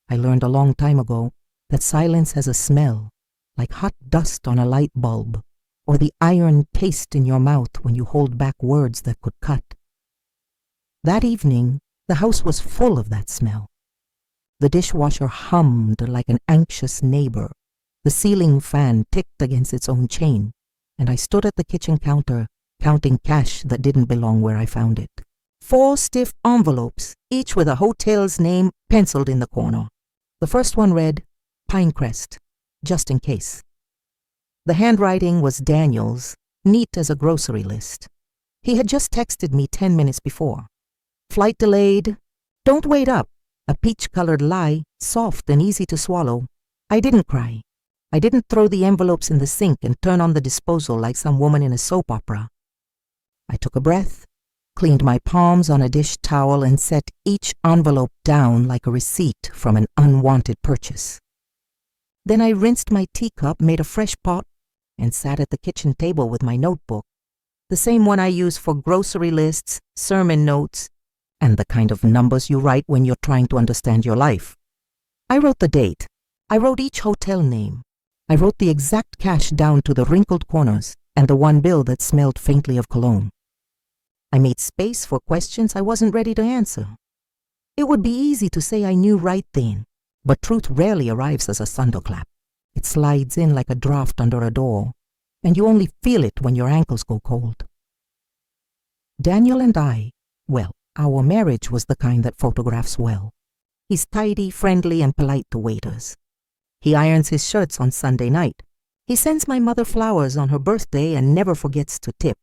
I learned a long time ago that silence has a smell, like hot dust on a light bulb, or the iron taste in your mouth when you hold back words that could cut. That evening, the house was full of that smell. The dishwasher hummed like an anxious neighbor. The ceiling fan ticked against its own chain, and I stood at the kitchen counter counting cash that didn't belong where I found it. 4 stiff envelopes, each with a hotel's name penciled in the corner. The first one read, Pinecrest, just in case. The handwriting was Daniel's, neat as a grocery list. He had just texted me 10 minutes before. Flight delayed. Don't wait up. A peach-colored lie, soft and easy to swallow. I didn't cry. I didn't throw the envelopes in the sink and turn on the disposal like some woman in a soap opera. I took a breath, cleaned my palms on a dish towel, and set each envelope down like a receipt from an unwanted purchase. Then I rinsed my teacup, made a fresh pot, and sat at the kitchen table with my notebook, the same one I use for grocery lists, sermon notes, and the kind of numbers you write when you're trying to understand your life. I wrote the date. I wrote each hotel name. I wrote the exact cash down to the wrinkled corners and the one bill that smelled faintly of cologne. I made space for questions I wasn't ready to answer. It would be easy to say I knew right then, but truth rarely arrives as a thunderclap. It slides in like a draft under a door, and you only feel it when your ankles go cold. Daniel and I, well, our marriage was the kind that photographs well. He's tidy, friendly, and polite to waiters. He irons his shirts on Sunday night. He sends my mother flowers on her birthday and never forgets to tip.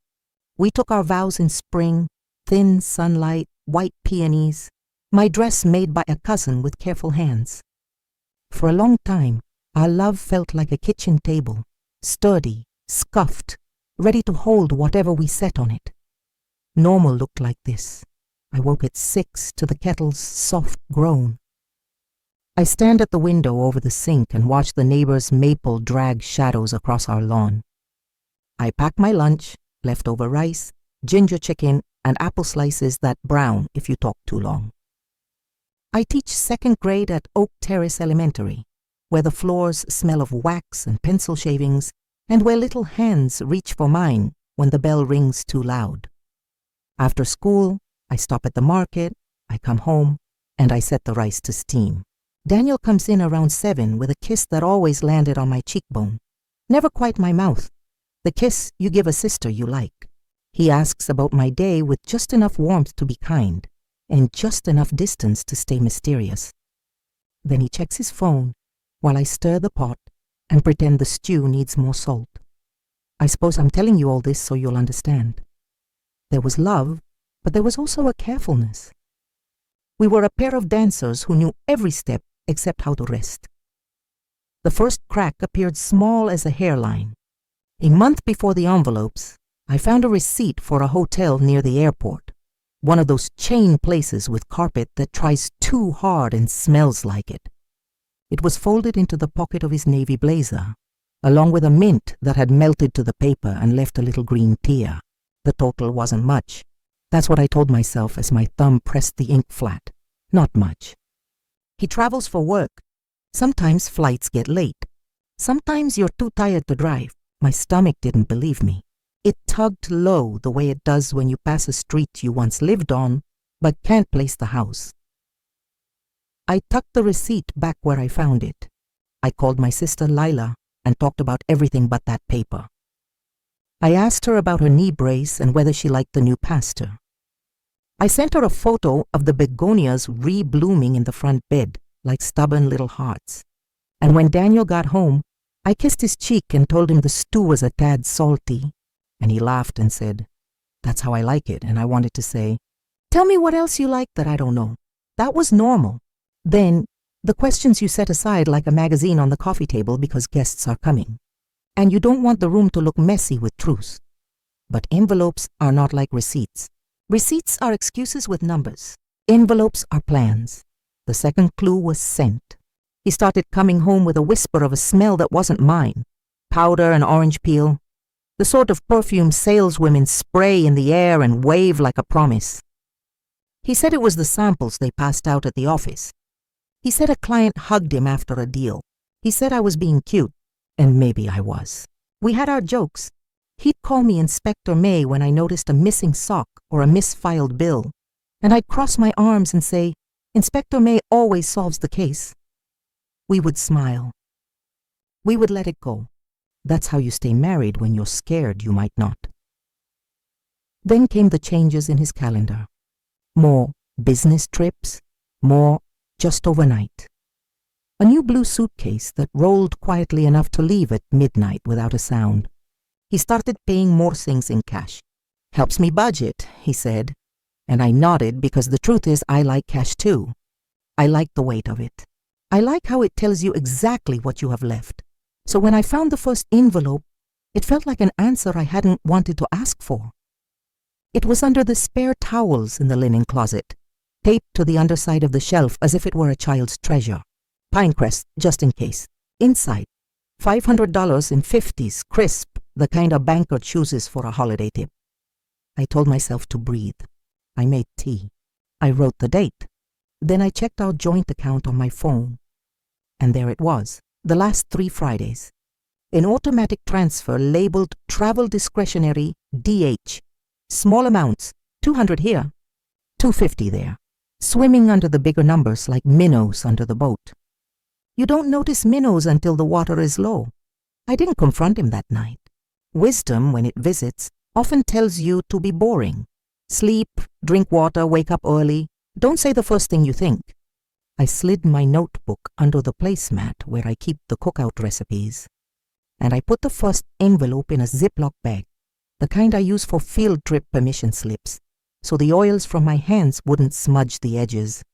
We took our vows in spring, thin sunlight, white peonies, my dress made by a cousin with careful hands. For a long time, our love felt like a kitchen table, sturdy, scuffed, ready to hold whatever we set on it. Normal looked like this. I woke at 6 to the kettle's soft groan. I stand at the window over the sink and watch the neighbor's maple drag shadows across our lawn. I pack my lunch, leftover rice, ginger chicken, and apple slices that brown if you talk too long. I teach 2nd grade at Oak Terrace Elementary, where the floors smell of wax and pencil shavings, and where little hands reach for mine when the bell rings too loud. After school, I stop at the market, I come home, and I set the rice to steam. Daniel comes in around 7 with a kiss that always landed on my cheekbone. Never quite my mouth. The kiss you give a sister you like. He asks about my day with just enough warmth to be kind, and just enough distance to stay mysterious. Then he checks his phone while I stir the pot and pretend the stew needs more salt. I suppose I'm telling you all this so you'll understand. There was love, but there was also a carefulness. We were a pair of dancers who knew every step except how to rest. The first crack appeared small as a hairline. A month before the envelopes, I found a receipt for a hotel near the airport, one of those chain places with carpet that tries too hard and smells like it. It was folded into the pocket of his navy blazer, along with a mint that had melted to the paper and left a little green tear. The total wasn't much. That's what I told myself as my thumb pressed the ink flat. Not much. He travels for work. Sometimes flights get late. Sometimes you're too tired to drive. My stomach didn't believe me. It tugged low the way it does when you pass a street you once lived on, but can't place the house. I tucked the receipt back where I found it. I called my sister Lila and talked about everything but that paper. I asked her about her knee brace and whether she liked the new pastor. I sent her a photo of the begonias re-blooming in the front bed, like stubborn little hearts. And when Daniel got home, I kissed his cheek and told him the stew was a tad salty. And he laughed and said, "That's how I like it." And I wanted to say, "Tell me what else you like that I don't know." That was normal. Then, the questions you set aside like a magazine on the coffee table because guests are coming. And you don't want the room to look messy with truth. But envelopes are not like receipts. Receipts are excuses with numbers. Envelopes are plans. The second clue was scent. He started coming home with a whisper of a smell that wasn't mine. Powder and orange peel. The sort of perfume saleswomen spray in the air and wave like a promise. He said it was the samples they passed out at the office. He said a client hugged him after a deal. He said I was being cute, and maybe I was. We had our jokes. He'd call me Inspector May when I noticed a missing sock or a misfiled bill, and I'd cross my arms and say, Inspector May always solves the case. We would smile. We would let it go. That's how you stay married when you're scared you might not. Then came the changes in his calendar. More business trips, more just overnight. A new blue suitcase that rolled quietly enough to leave at midnight without a sound. He started paying more things in cash. Helps me budget, he said, and I nodded because the truth is I like cash too. I like the weight of it. I like how it tells you exactly what you have left. So when I found the first envelope, it felt like an answer I hadn't wanted to ask for. It was under the spare towels in the linen closet, taped to the underside of the shelf as if it were a child's treasure. Pinecrest, just in case. Inside, $500 in 50s, crisp, the kind a banker chooses for a holiday tip. I told myself to breathe. I made tea. I wrote the date. Then I checked our joint account on my phone. And there it was, the last 3 Fridays. An automatic transfer labeled Travel Discretionary DH. Small amounts, 200 here, 250 there. Swimming under the bigger numbers like minnows under the boat. You don't notice minnows until the water is low. I didn't confront him that night. Wisdom, when it visits, often tells you to be boring. Sleep, drink water, wake up early. Don't say the first thing you think. I slid my notebook under the placemat where I keep the cookout recipes. And I put the first envelope in a Ziploc bag, the kind I use for field trip permission slips, so the oils from my hands wouldn't smudge the edges.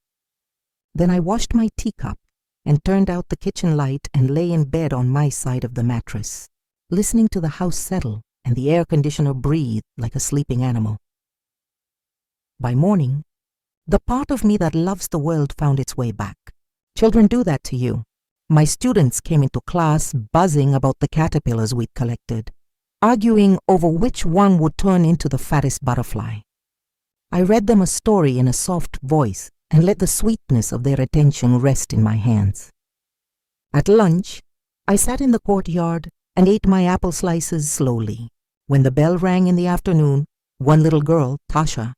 Then I washed my teacup and turned out the kitchen light and lay in bed on my side of the mattress, listening to the house settle and the air conditioner breathe like a sleeping animal. By morning, the part of me that loves the world found its way back. Children do that to you. My students came into class buzzing about the caterpillars we'd collected, arguing over which one would turn into the fattest butterfly. I read them a story in a soft voice and let the sweetness of their attention rest in my hands. At lunch, I sat in the courtyard and ate my apple slices slowly. When the bell rang in the afternoon, one little girl, Tasha,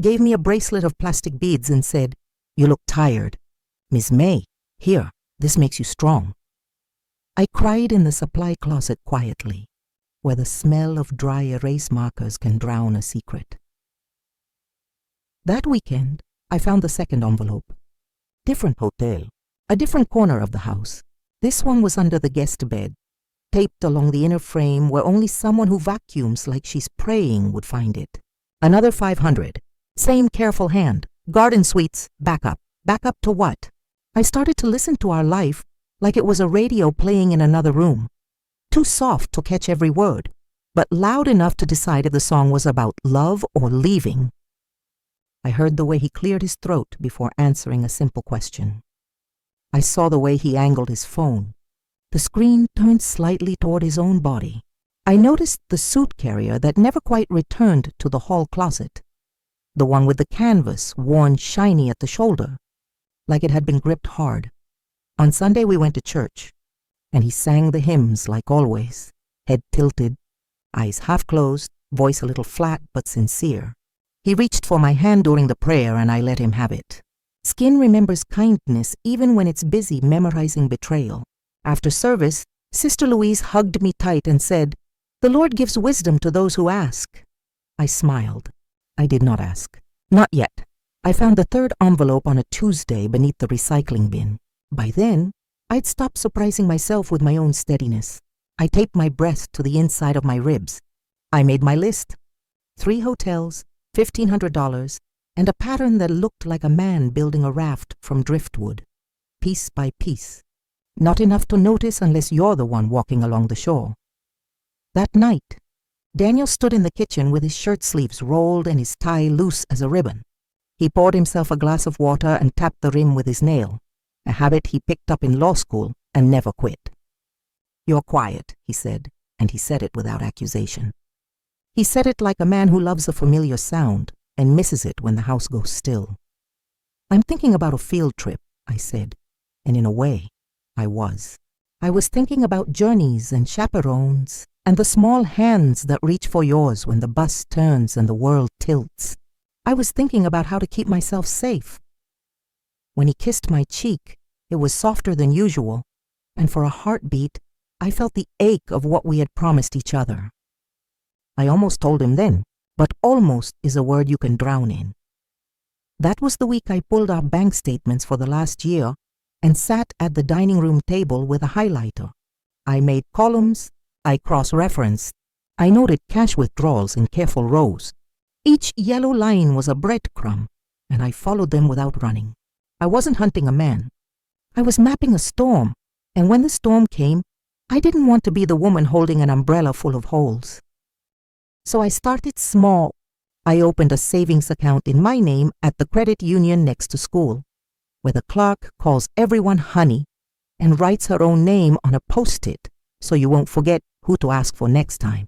gave me a bracelet of plastic beads and said, "You look tired. Miss May, here, this makes you strong." I cried in the supply closet quietly, where the smell of dry erase markers can drown a secret. That weekend, I found the second envelope. Different hotel, a different corner of the house. This one was under the guest bed, taped along the inner frame where only someone who vacuums like she's praying would find it. Another 500. Same careful hand. Garden suites, backup. Backup to what? I started to listen to our life like it was a radio playing in another room. Too soft to catch every word, but loud enough to decide if the song was about love or leaving. I heard the way he cleared his throat before answering a simple question. I saw the way he angled his phone. The screen turned slightly toward his own body. I noticed the suit carrier that never quite returned to the hall closet. The one with the canvas worn shiny at the shoulder, like it had been gripped hard. On Sunday we went to church, and he sang the hymns like always, head tilted, eyes half closed, voice a little flat but sincere. He reached for my hand during the prayer and I let him have it. Skin remembers kindness even when it's busy memorizing betrayal. After service, Sister Louise hugged me tight and said, "The Lord gives wisdom to those who ask." I smiled. I did not ask. Not yet. I found the third envelope on a Tuesday beneath the recycling bin. By then, I'd stopped surprising myself with my own steadiness. I taped my breast to the inside of my ribs. I made my list. 3 hotels, $1,500, and a pattern that looked like a man building a raft from driftwood, piece by piece. Not enough to notice unless you're the one walking along the shore. That night, Daniel stood in the kitchen with his shirt sleeves rolled and his tie loose as a ribbon. He poured himself a glass of water and tapped the rim with his nail, a habit he picked up in law school and never quit. "You're quiet," he said, and he said it without accusation. He said it like a man who loves a familiar sound and misses it when the house goes still. "I'm thinking about a field trip," I said. and in a way, I was. I was thinking about journeys and chaperones and the small hands that reach for yours when the bus turns and the world tilts. I was thinking about how to keep myself safe. When he kissed my cheek, it was softer than usual, and for a heartbeat, I felt the ache of what we had promised each other. I almost told him then, but almost is a word you can drown in. That was the week I pulled our bank statements for the last year and sat at the dining room table with a highlighter. I made columns, I cross-referenced, I noted cash withdrawals in careful rows. Each yellow line was a breadcrumb, and I followed them without running. I wasn't hunting a man. I was mapping a storm, and when the storm came, I didn't want to be the woman holding an umbrella full of holes. So I started small. I opened a savings account in my name at the credit union next to school, where the clerk calls everyone honey and writes her own name on a post-it so you won't forget who to ask for next time.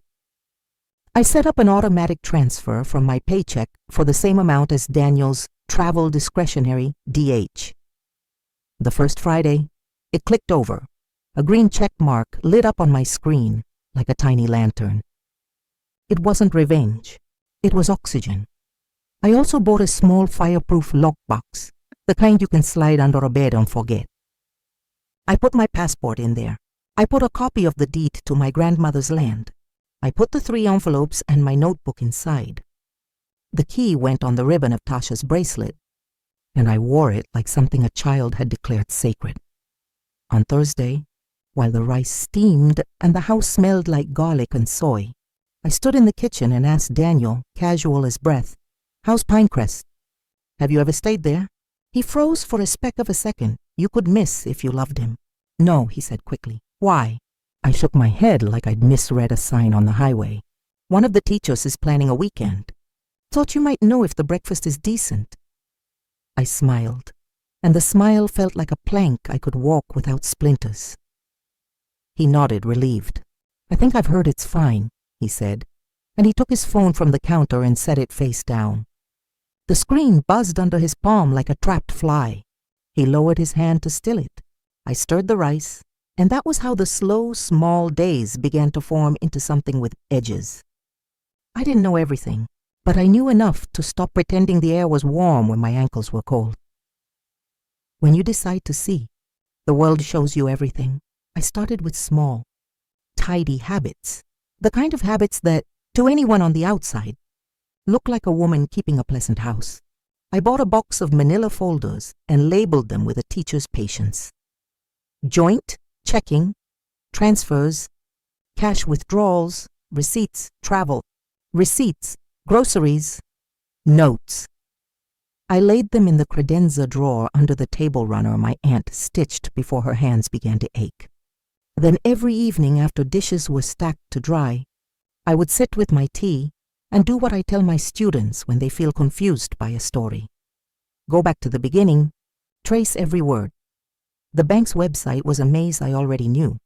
I set up an automatic transfer from my paycheck for the same amount as Daniel's travel discretionary DH. The first Friday, it clicked over. A green check mark lit up on my screen like a tiny lantern. It wasn't revenge. It was oxygen. I also bought a small fireproof lockbox, the kind you can slide under a bed and forget. I put my passport in there. I put a copy of the deed to my grandmother's land. I put the 3 envelopes and my notebook inside. The key went on the ribbon of Tasha's bracelet, and I wore it like something a child had declared sacred. On Thursday, while the rice steamed and the house smelled like garlic and soy, I stood in the kitchen and asked Daniel, casual as breath, "How's Pinecrest? Have you ever stayed there?" He froze for a speck of a second. You could miss if you loved him. "No," he said quickly. "Why?" I shook my head like I'd misread a sign on the highway. "One of the teachers is planning a weekend. Thought you might know if the breakfast is decent." I smiled, and the smile felt like a plank I could walk without splinters. He nodded, relieved. "I think I've heard it's fine," he said, and he took his phone from the counter and set it face down. The screen buzzed under his palm like a trapped fly. He lowered his hand to still it. I stirred the rice, and that was how the slow, small days began to form into something with edges. I didn't know everything, but I knew enough to stop pretending the air was warm when my ankles were cold. When you decide to see, the world shows you everything. I started with small, tidy habits, the kind of habits that, to anyone on the outside, look like a woman keeping a pleasant house. I bought a box of manila folders and labeled them with a teacher's patience. Joint, checking, transfers, cash withdrawals, receipts, travel, receipts, groceries, notes. I laid them in the credenza drawer under the table runner my aunt stitched before her hands began to ache. Then every evening after dishes were stacked to dry, I would sit with my tea and do what I tell my students when they feel confused by a story. Go back to the beginning, trace every word. The bank's website was a maze I already knew.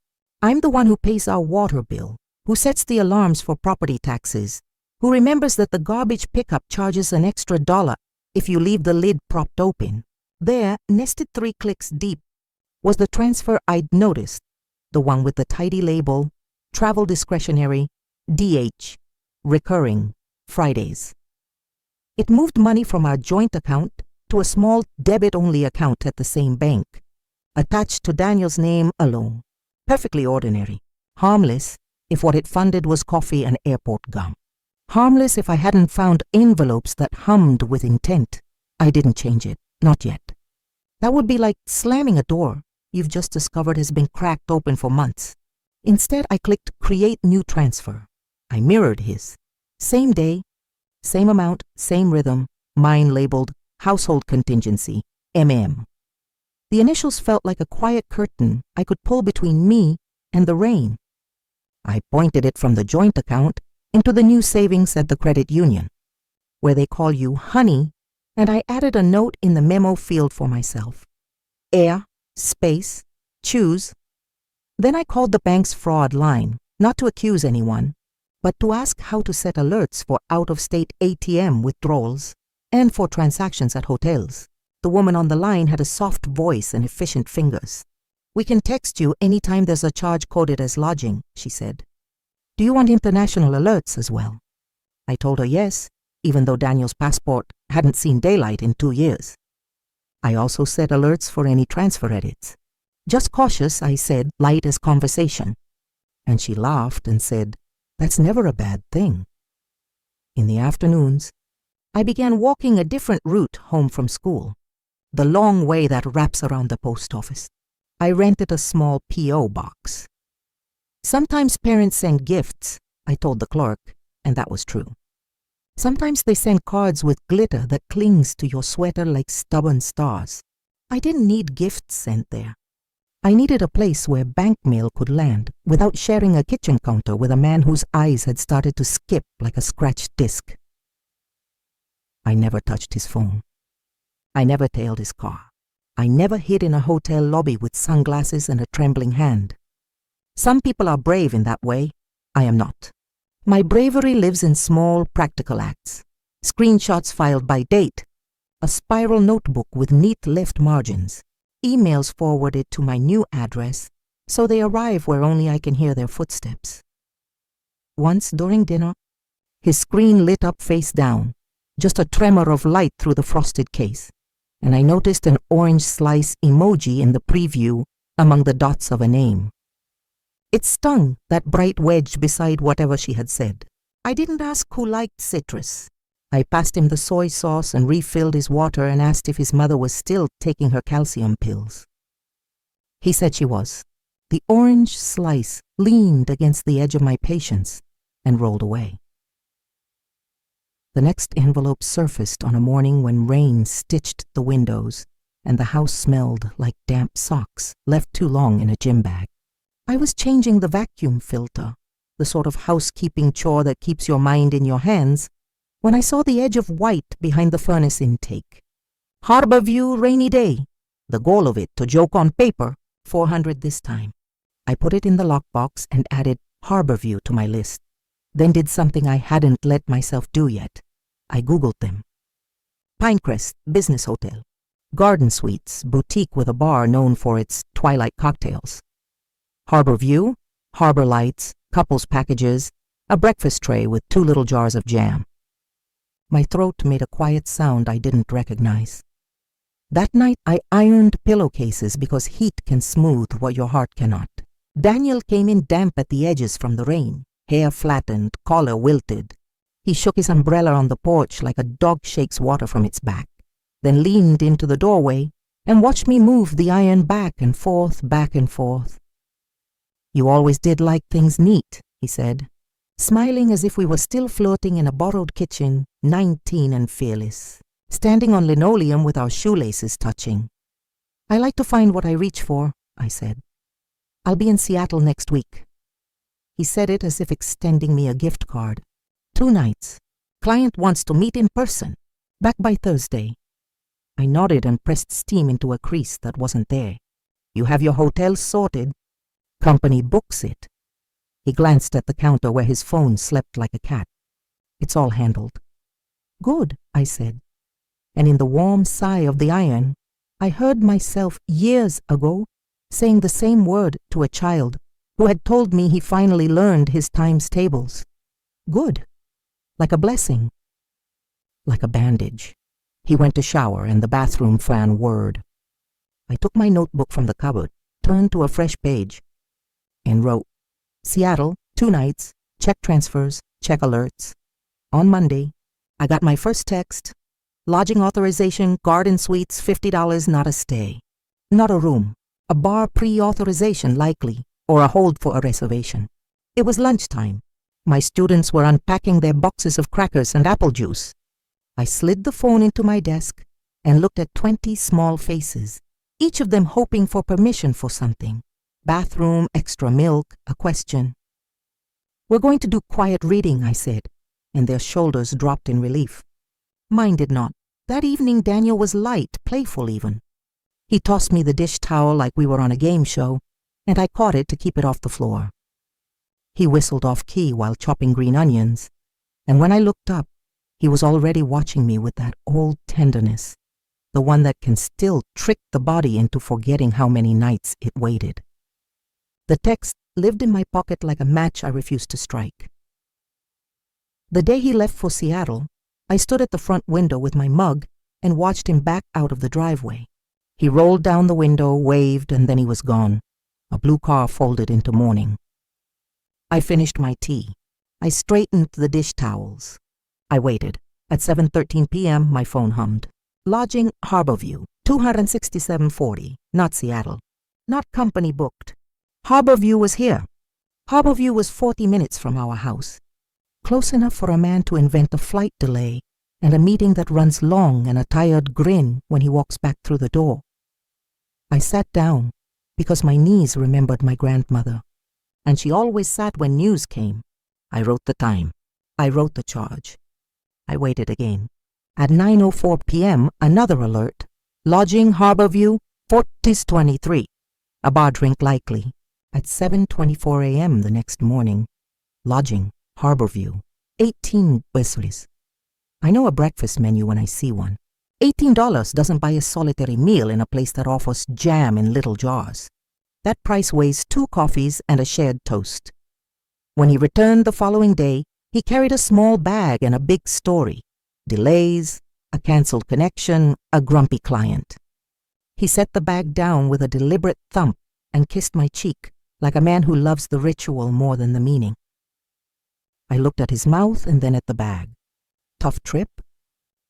I'm the one who pays our water bill, who sets the alarms for property taxes, who remembers that the garbage pickup charges an extra $1 if you leave the lid propped open. There, nested 3 clicks deep, was the transfer I'd noticed, the one with the tidy label, travel discretionary, DH, recurring, Fridays. It moved money from our joint account to a small debit-only account at the same bank, attached to Daniel's name alone. Perfectly ordinary. Harmless if what it funded was coffee and airport gum. Harmless if I hadn't found envelopes that hummed with intent. I didn't change it. Not yet. That would be like slamming a door you've just discovered has been cracked open for months. Instead, I clicked Create New Transfer. I mirrored his. Same day, same amount, same rhythm, mine labeled Household Contingency, MM. The initials felt like a quiet curtain I could pull between me and the rain. I pointed it from the joint account into the new savings at the credit union, where they call you honey, and I added a note in the memo field for myself. Air, space, choose. Then I called the bank's fraud line, not to accuse anyone, but to ask how to set alerts for out-of-state ATM withdrawals and for transactions at hotels. the woman on the line had a soft voice and efficient fingers. "We can text you anytime there's a charge coded as lodging," she said. "Do you want international alerts as well?" I told her yes, even though Daniel's passport hadn't seen daylight in 2 years. I also set alerts for any transfer edits. "Just cautious," I said, light as conversation. And she laughed and said, "That's never a bad thing." In the afternoons, I began walking a different route home from school, the long way that wraps around the post office. I rented a small P.O. box. Sometimes parents send gifts, I told the clerk, and that was true. Sometimes they send cards with glitter that clings to your sweater like stubborn stars. I didn't need gifts sent there. I needed a place where bank mail could land without sharing a kitchen counter with a man whose eyes had started to skip like a scratched disc. I never touched his phone. I never tailed his car. I never hid in a hotel lobby with sunglasses and a trembling hand. Some people are brave in that way. I am not. My bravery lives in small, practical acts. Screenshots filed by date, a spiral notebook with neat left margins, emails forwarded to my new address so they arrive where only I can hear their footsteps. Once during dinner, his screen lit up face down, just a tremor of light through the frosted case, and I noticed an orange slice emoji in the preview among the dots of a name. It stung, that bright wedge beside whatever she had said. I didn't ask who liked citrus. I passed him the soy sauce and refilled his water and asked if his mother was still taking her calcium pills. He said she was. The orange slice leaned against the edge of my patience and rolled away. The next envelope surfaced on a morning when rain stitched the windows and the house smelled like damp socks left too long in a gym bag. I was changing the vacuum filter, the sort of housekeeping chore that keeps your mind in your hands, when I saw the edge of white behind the furnace intake. Harbor View, rainy day. The goal of it, to joke on paper, 400 this time. I put it in the lockbox and added Harbor View to my list, then did something I hadn't let myself do yet. I Googled them. Pinecrest Business Hotel. Garden Suites, boutique with a bar known for its twilight cocktails. Harbor View, harbor lights, couples packages, a breakfast tray with 2 little jars of jam. My throat made a quiet sound I didn't recognize. That night I ironed pillowcases because heat can smooth what your heart cannot. Daniel came in damp at the edges from the rain, hair flattened, collar wilted. He shook his umbrella on the porch like a dog shakes water from its back, then leaned into the doorway and watched me move the iron back and forth, back and forth. "You always did like things neat," he said, smiling as if we were still floating in a borrowed kitchen, 19 and fearless, standing on linoleum with our shoelaces touching. "I like to find what I reach for," I said. "I'll be in Seattle next week." He said it as if extending me a gift card. 2 nights. Client wants to meet in person. Back by Thursday. I nodded and pressed steam into a crease that wasn't there. "You have your hotel sorted. Company books it." He glanced at the counter where his phone slept like a cat. "It's all handled." "Good," I said. And in the warm sigh of the iron, I heard myself years ago saying the same word to a child who had told me he finally learned his times tables. Good. Like a blessing. Like a bandage. He went to shower and the bathroom fan whirred. I took my notebook from the cupboard, turned to a fresh page, and wrote, "Seattle, 2 nights, check transfers, check alerts. On Monday, I got my first text, lodging authorization, garden suites, $50, not a stay. Not a room, a bar pre-authorization likely, or a hold for a reservation. It was lunchtime. My students were unpacking their boxes of crackers and apple juice. I slid the phone into my desk and looked at 20 small faces, each of them hoping for permission for something. Bathroom, extra milk, a question. "We're going to do quiet reading," I said, and their shoulders dropped in relief. Mine did not. That evening Daniel was light, playful even. He tossed me the dish towel like we were on a game show, and I caught it to keep it off the floor. He whistled off-key while chopping green onions, and when I looked up, he was already watching me with that old tenderness, the one that can still trick the body into forgetting how many nights it waited. The text lived in my pocket like a match I refused to strike. The day he left for Seattle, I stood at the front window with my mug and watched him back out of the driveway. He rolled down the window, waved, and then he was gone. A blue car folded into mourning. I finished my tea. I straightened the dish towels. I waited. At 7:13 p.m., my phone hummed. Lodging Harborview, $267.40, not Seattle. Not company booked. Harborview was here. Harborview was 40 minutes from our house. Close enough for a man to invent a flight delay and a meeting that runs long and a tired grin when he walks back through the door. I sat down because my knees remembered my grandmother, and she always sat when news came. I wrote the time. I wrote the charge. I waited again. At 9:04 p.m., another alert. Lodging Harborview, $40.23. A bar drink likely. At 7:24 a.m. the next morning. Lodging Harborview, 18 pesos. I know a breakfast menu when I see one. $18 doesn't buy a solitary meal in a place that offers jam in little jars. That price weighs 2 coffees and a shared toast. When he returned the following day, he carried a small bag and a big story. Delays, a canceled connection, a grumpy client. He set the bag down with a deliberate thump and kissed my cheek like a man who loves the ritual more than the meaning. I looked at his mouth and then at the bag. Tough trip?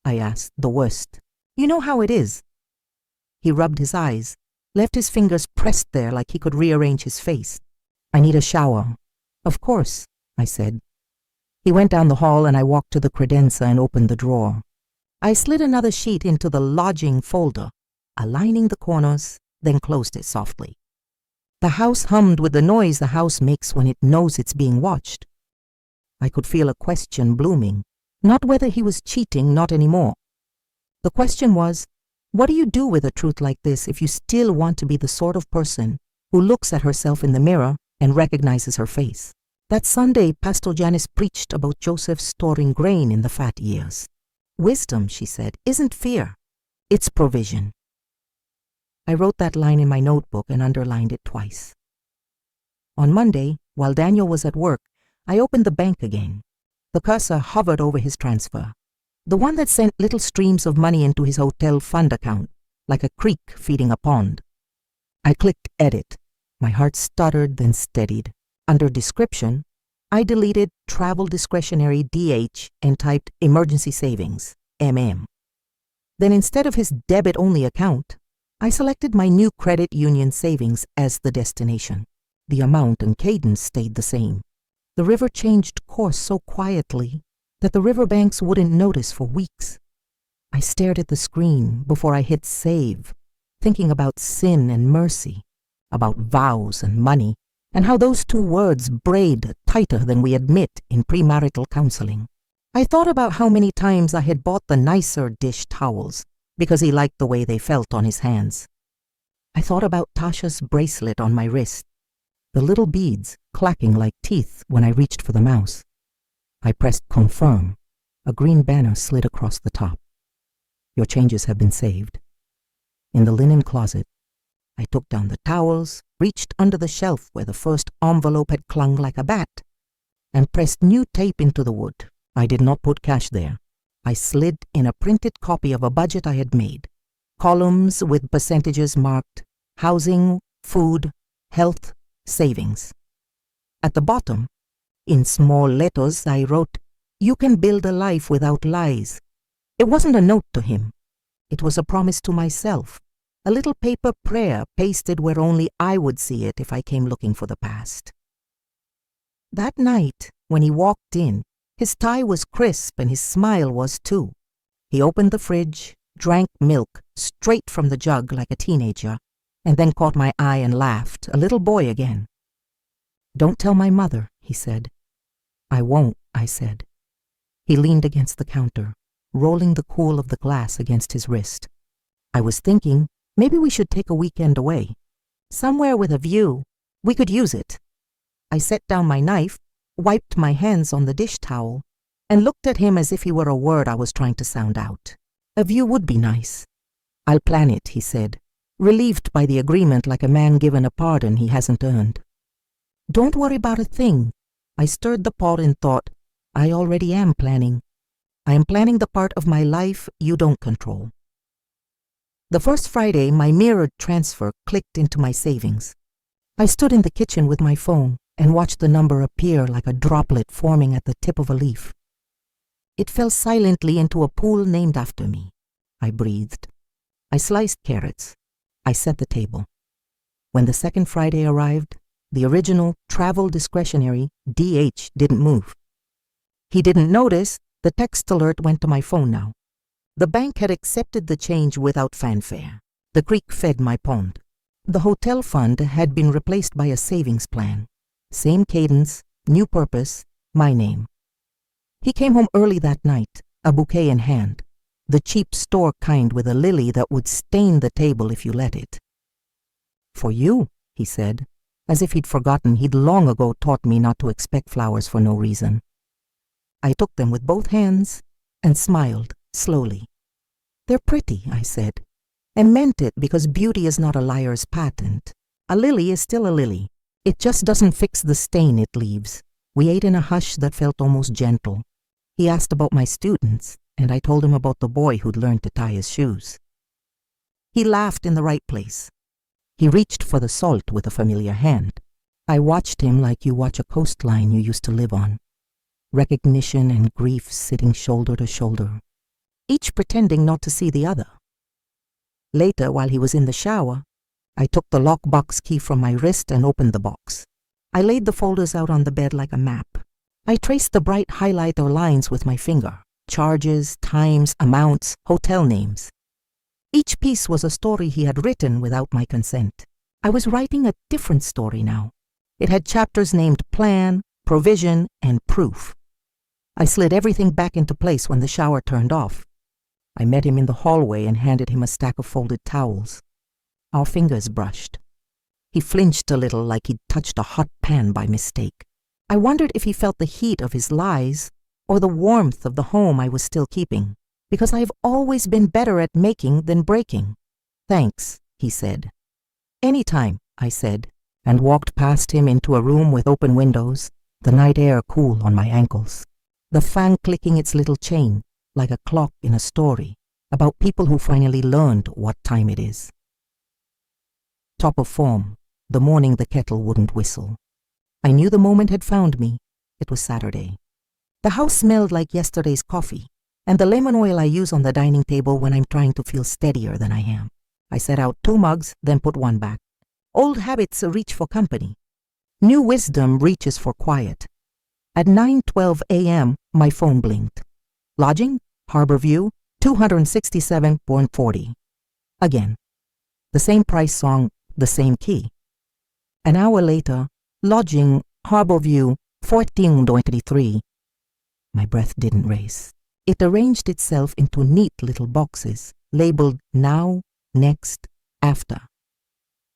I asked. The worst. You know how it is. He rubbed his eyes, left his fingers pressed there like he could rearrange his face. I need a shower. Of course, I said. He went down the hall and I walked to the credenza and opened the drawer. I slid another sheet into the lodging folder, aligning the corners, then closed it softly. The house hummed with the noise the house makes when it knows it's being watched. I could feel a question blooming, not whether he was cheating, not anymore. The question was, what do you do with a truth like this if you still want to be the sort of person who looks at herself in the mirror and recognizes her face? That Sunday, Pastor Janice preached about Joseph storing grain in the fat years. Wisdom, she said, isn't fear. It's provision. I wrote that line in my notebook and underlined it twice. On Monday, while Daniel was at work, I opened the bank again. The cursor hovered over his transfer, the one that sent little streams of money into his hotel fund account, like a creek feeding a pond. I clicked edit. My heart stuttered, then steadied. Under description, I deleted travel discretionary DH and typed emergency savings, MM. Then instead of his debit-only account, I selected my new credit union savings as the destination. The amount and cadence stayed the same. The river changed course so quietly that the riverbanks wouldn't notice for weeks. I stared at the screen before I hit save, thinking about sin and mercy, about vows and money, and how those two words braid tighter than we admit in premarital counseling. I thought about how many times I had bought the nicer dish towels because he liked the way they felt on his hands. I thought about Tasha's bracelet on my wrist, the little beads clacking like teeth when I reached for the mouse. I pressed confirm. A green banner slid across the top. Your changes have been saved. In the linen closet, I took down the towels, reached under the shelf where the first envelope had clung like a bat, and pressed new tape into the wood. I did not put cash there. I slid in a printed copy of a budget I had made. Columns with percentages marked housing, food, health, savings. At the bottom, in small letters, I wrote, "You can build a life without lies." It wasn't a note to him. It was a promise to myself, a little paper prayer pasted where only I would see it if I came looking for the past. That night, when he walked in, his tie was crisp and his smile was too. He opened the fridge, drank milk straight from the jug like a teenager, and then caught my eye and laughed, a little boy again. "Don't tell my mother," he said. "I won't," I said. He leaned against the counter, rolling the cool of the glass against his wrist. I was thinking, maybe we should take a weekend away. Somewhere with a view. We could use it. I set down my knife, wiped my hands on the dish towel, and looked at him as if he were a word I was trying to sound out. A view would be nice. I'll plan it, he said, relieved by the agreement like a man given a pardon he hasn't earned. Don't worry about a thing. I stirred the pot and thought, I already am planning. I am planning the part of my life you don't control. The first Friday, my mirrored transfer clicked into my savings. I stood in the kitchen with my phone and watched the number appear like a droplet forming at the tip of a leaf. It fell silently into a pool named after me. I breathed. I sliced carrots. I set the table. When the second Friday arrived, the original travel discretionary DH didn't move. He didn't notice the text alert went to my phone now. The bank had accepted the change without fanfare. The creek fed my pond. The hotel fund had been replaced by a savings plan. Same cadence, new purpose, my name. He came home early that night, a bouquet in hand, the cheap store kind with a lily that would stain the table if you let it. For you, he said, as if he'd forgotten he'd long ago taught me not to expect flowers for no reason. I took them with both hands and smiled slowly. They're pretty, I said, and meant it because beauty is not a liar's patent. A lily is still a lily. It just doesn't fix the stain it leaves. We ate in a hush that felt almost gentle. He asked about my students, and I told him about the boy who'd learned to tie his shoes. He laughed in the right place. He reached for the salt with a familiar hand. I watched him like you watch a coastline you used to live on. Recognition and grief sitting shoulder to shoulder, each pretending not to see the other. Later, while he was in the shower, I took the lockbox key from my wrist and opened the box. I laid the folders out on the bed like a map. I traced the bright highlighter lines with my finger. Charges, times, amounts, hotel names. Each piece was a story he had written without my consent. I was writing a different story now. It had chapters named Plan, Provision, and Proof. I slid everything back into place when the shower turned off. I met him in the hallway and handed him a stack of folded towels. Our fingers brushed. He flinched a little like he'd touched a hot pan by mistake. I wondered if he felt the heat of his lies or the warmth of the home I was still keeping, because I've always been better at making than breaking. Thanks, he said. Anytime, I said, and walked past him into a room with open windows, the night air cool on my ankles, the fan clicking its little chain like a clock in a story about people who finally learned what time it is. Top of form, the morning the kettle wouldn't whistle. I knew the moment had found me. It was Saturday. The house smelled like yesterday's coffee and the lemon oil I use on the dining table when I'm trying to feel steadier than I am. I set out 2 mugs, then put one back. Old habits reach for company. New wisdom reaches for quiet. At 9:12 a.m., my phone blinked. Lodging, Harbor View, $267.40. Again. The same price song, the same key. An hour later, lodging, Harbor View, $14.23. My breath didn't race. It arranged itself into neat little boxes, labeled now, next, after.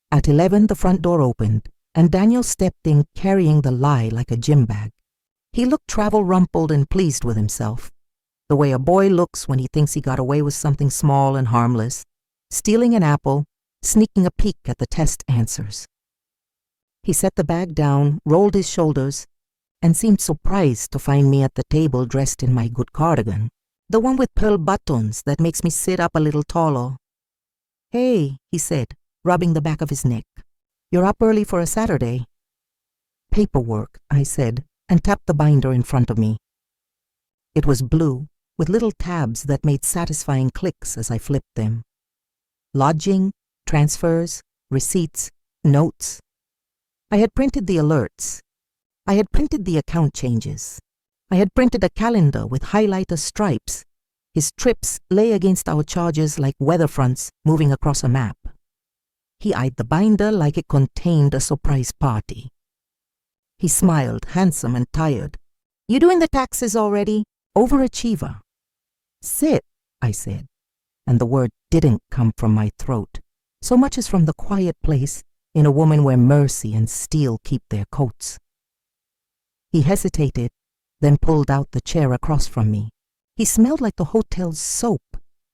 At 11, the front door opened, and Daniel stepped in carrying the lie like a gym bag. He looked travel-rumpled and pleased with himself, the way a boy looks when he thinks he got away with something small and harmless, stealing an apple, sneaking a peek at the test answers. He set the bag down, rolled his shoulders, and seemed surprised to find me at the table dressed in my good cardigan, the one with pearl buttons that makes me sit up a little taller. Hey, he said, rubbing the back of his neck. You're up early for a Saturday. Paperwork, I said, and tapped the binder in front of me. It was blue, with little tabs that made satisfying clicks as I flipped them. Lodging, transfers, receipts, notes. I had printed the alerts. I had printed the account changes. I had printed a calendar with highlighter stripes. His trips lay against our charges like weather fronts moving across a map. He eyed the binder like it contained a surprise party. He smiled, handsome and tired. You doing the taxes already? Overachiever. Sit, I said, and the word didn't come from my throat, so much as from the quiet place in a woman where mercy and steel keep their coats. He hesitated, then pulled out the chair across from me. He smelled like the hotel's soap,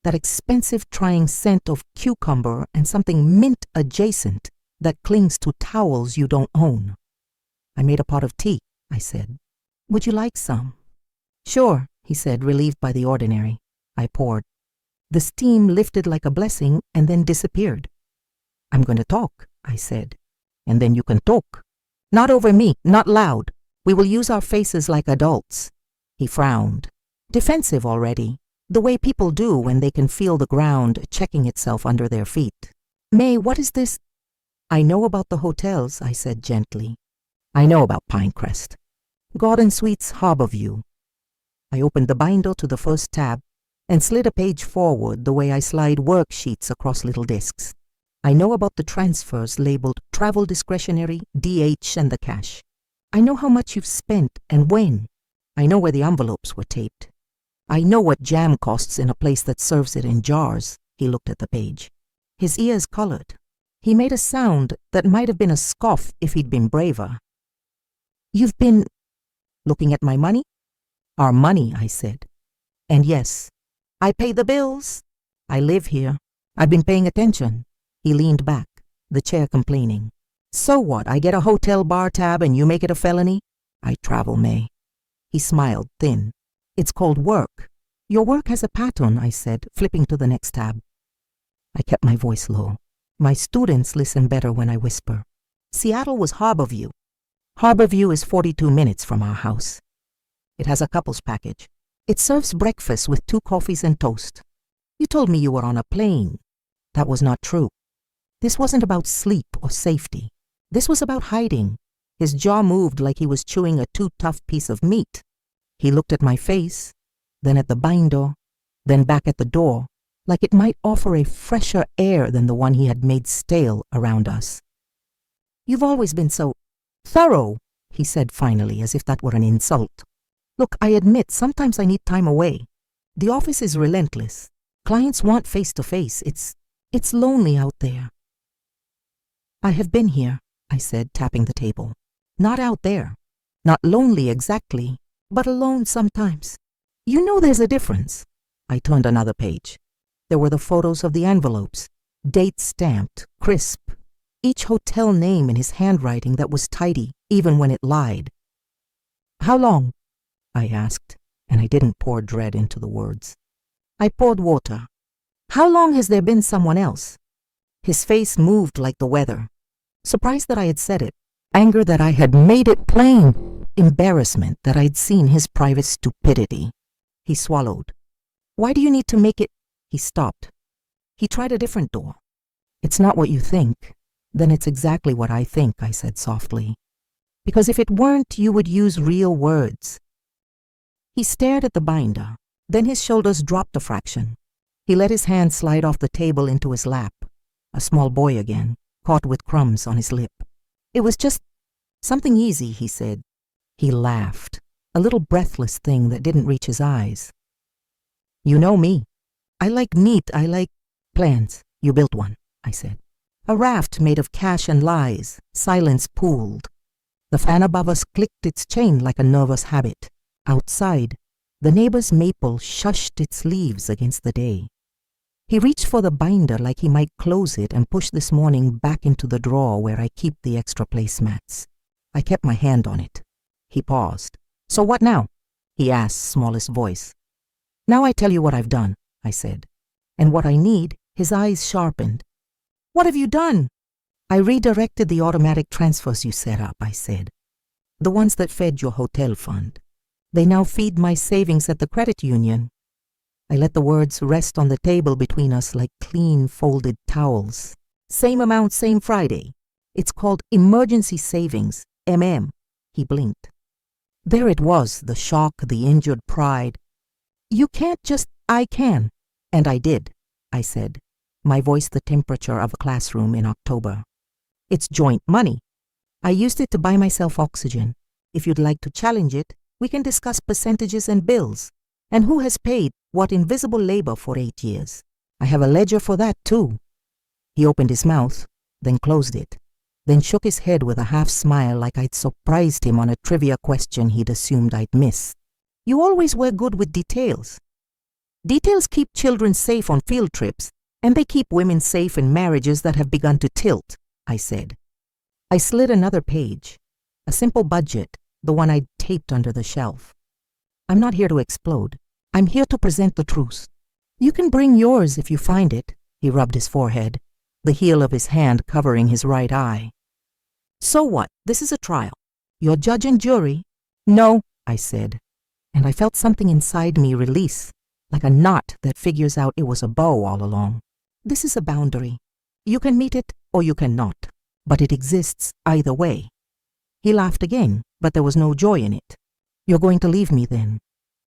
that expensive trying scent of cucumber and something mint adjacent that clings to towels you don't own. I made a pot of tea, I said. Would you like some? Sure, he said, relieved by the ordinary. I poured. The steam lifted like a blessing and then disappeared. I'm going to talk, I said. And then you can talk. Not over me, not loud. We will use our faces like adults. He frowned. Defensive already, the way people do when they can feel the ground checking itself under their feet. May, what is this? I know about the hotels, I said gently. I know about Pinecrest. Garden Suites Harborview. I opened the binder to the first tab and slid a page forward the way I slide worksheets across little discs. I know about the transfers labeled Travel Discretionary, DH, and the cash. I know how much you've spent and when. I know where the envelopes were taped. I know what jam costs in a place that serves it in jars. He looked at the page. His ears colored. He made a sound that might have been a scoff if he'd been braver. You've been looking at my money? Our money, I said. And yes, I pay the bills. I live here. I've been paying attention. He leaned back, the chair complaining. So what, I get a hotel bar tab and you make it a felony? I travel, May. He smiled, thin. It's called work. Your work has a pattern, I said, flipping to the next tab. I kept my voice low. My students listen better when I whisper. Seattle was Harborview. Harborview is 42 minutes from our house. It has a couples package. It serves breakfast with 2 coffees and toast. You told me you were on a plane. That was not true. This wasn't about sleep or safety. This was about hiding. His jaw moved like he was chewing a too tough piece of meat. He looked at my face, then at the binder, then back at the door, like it might offer a fresher air than the one he had made stale around us. You've always been so thorough, he said finally, as if that were an insult. Look, I admit, sometimes I need time away. The office is relentless. Clients want face-to-face. It's lonely out there. I have been here, I said, tapping the table. Not out there. Not lonely exactly, but alone sometimes. You know there's a difference. I turned another page. There were the photos of the envelopes, date stamped, crisp, each hotel name in his handwriting that was tidy, even when it lied. How long? I asked, and I didn't pour dread into the words. I poured water. How long has there been someone else? His face moved like the weather. Surprise that I had said it. Anger that I had made it plain. Embarrassment that I'd seen his private stupidity. He swallowed. Why do you need to make it? He stopped. He tried a different door. It's not what you think. Then it's exactly what I think, I said softly. Because if it weren't, you would use real words. He stared at the binder. Then his shoulders dropped a fraction. He let his hand slide off the table into his lap. A small boy again, caught with crumbs on his lip. It was just something easy, he said. He laughed, a little breathless thing that didn't reach his eyes. You know me. I like neat, I like plans. You built one, I said. A raft made of cash and lies, silence pooled. The fan above us clicked its chain like a nervous habit. Outside, the neighbor's maple shushed its leaves against the day. He reached for the binder like he might close it and push this morning back into the drawer where I keep the extra placemats. I kept my hand on it. He paused. So what now? He asked, smallest voice. Now I tell you what I've done, I said. And what I need. His eyes sharpened. What have you done? I redirected the automatic transfers you set up, I said. The ones that fed your hotel fund. They now feed my savings at the credit union. I let the words rest on the table between us like clean folded towels. Same amount, same Friday. It's called emergency savings, MM. He blinked. There it was, the shock, the injured pride. You can't just, I can. And I did, I said, my voice the temperature of a classroom in October. It's joint money. I used it to buy myself oxygen. If you'd like to challenge it, we can discuss percentages and bills, and who has paid what invisible labor for 8 years. I have a ledger for that too. He opened his mouth, then closed it, then shook his head with a half smile like I'd surprised him on a trivia question he'd assumed I'd miss. You always were good with details. Details keep children safe on field trips, and they keep women safe in marriages that have begun to tilt, I said. I slid another page. A simple budget, the one I'd taped under the shelf. I'm not here to explode. I'm here to present the truth. You can bring yours if you find it, he rubbed his forehead, the heel of his hand covering his right eye. So what? This is a trial. You're judge and jury. No, I said, and I felt something inside me release, like a knot that figures out it was a bow all along. This is a boundary. You can meet it or you cannot, but it exists either way. He laughed again, but there was no joy in it. You're going to leave me then.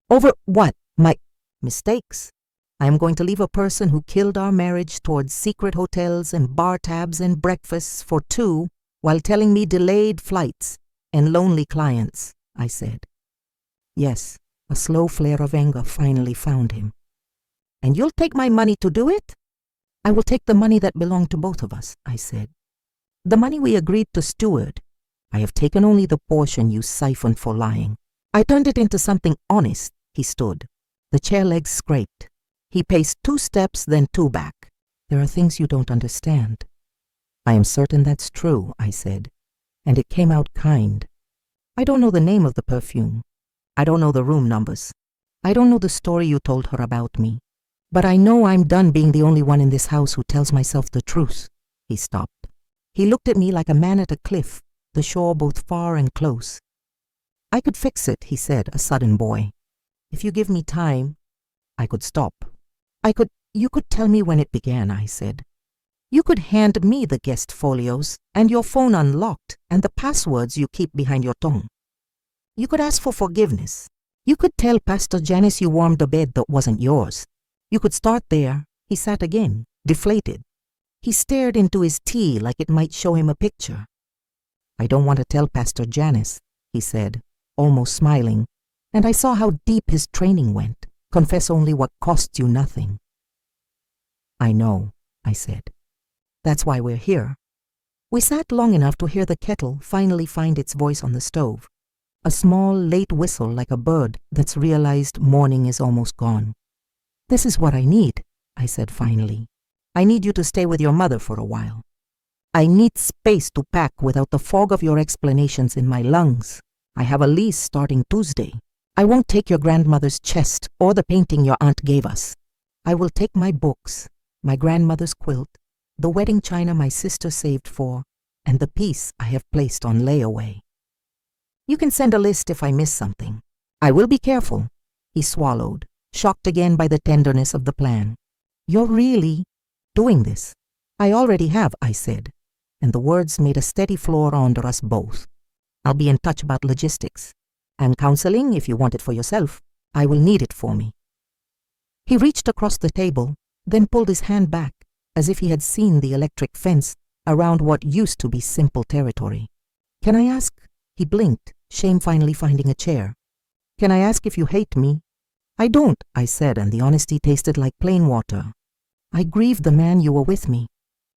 Over what? My mistakes. I am going to leave a person who killed our marriage towards secret hotels and bar tabs and breakfasts for two while telling me delayed flights and lonely clients, I said. Yes, a slow flare of anger finally found him. And you'll take my money to do it? I will take the money that belonged to both of us, I said. The money we agreed to steward. I have taken only the portion you siphoned for lying. I turned it into something honest. He stood. The chair legs scraped. He paced 2 steps, then 2 back. There are things you don't understand. I am certain that's true, I said, and it came out kind. I don't know the name of the perfume. I don't know the room numbers. I don't know the story you told her about me. But I know I'm done being the only one in this house who tells myself the truth. He stopped. He looked at me like a man at a cliff, the shore both far and close. I could fix it, he said, a sudden boy. If you give me time, I could stop. You could tell me when it began, I said. You could hand me the guest folios and your phone unlocked and the passwords you keep behind your tongue. You could ask for forgiveness. You could tell Pastor Janice you warmed a bed that wasn't yours. You could start there. He sat again, deflated. He stared into his tea like it might show him a picture. I don't want to tell Pastor Janice, he said, almost smiling, and I saw how deep his training went. Confess only what costs you nothing. I know, I said. That's why we're here. We sat long enough to hear the kettle finally find its voice on the stove. A small, late whistle like a bird that's realized morning is almost gone. This is what I need, I said finally. I need you to stay with your mother for a while. I need space to pack without the fog of your explanations in my lungs. I have a lease starting Tuesday. I won't take your grandmother's chest or the painting your aunt gave us. I will take my books, my grandmother's quilt, the wedding china my sister saved for, and the piece I have placed on layaway. You can send a list if I miss something. I will be careful. He swallowed, shocked again by the tenderness of the plan. You're really doing this? I already have, I said, and the words made a steady floor under us both. I'll be in touch about logistics. And counseling, if you want it for yourself. I will need it for me. He reached across the table, then pulled his hand back, as if he had seen the electric fence around what used to be simple territory. Can I ask? He blinked, shame finally finding a chair. Can I ask if you hate me? I don't, I said, and the honesty tasted like plain water. I grieved the man you were with me.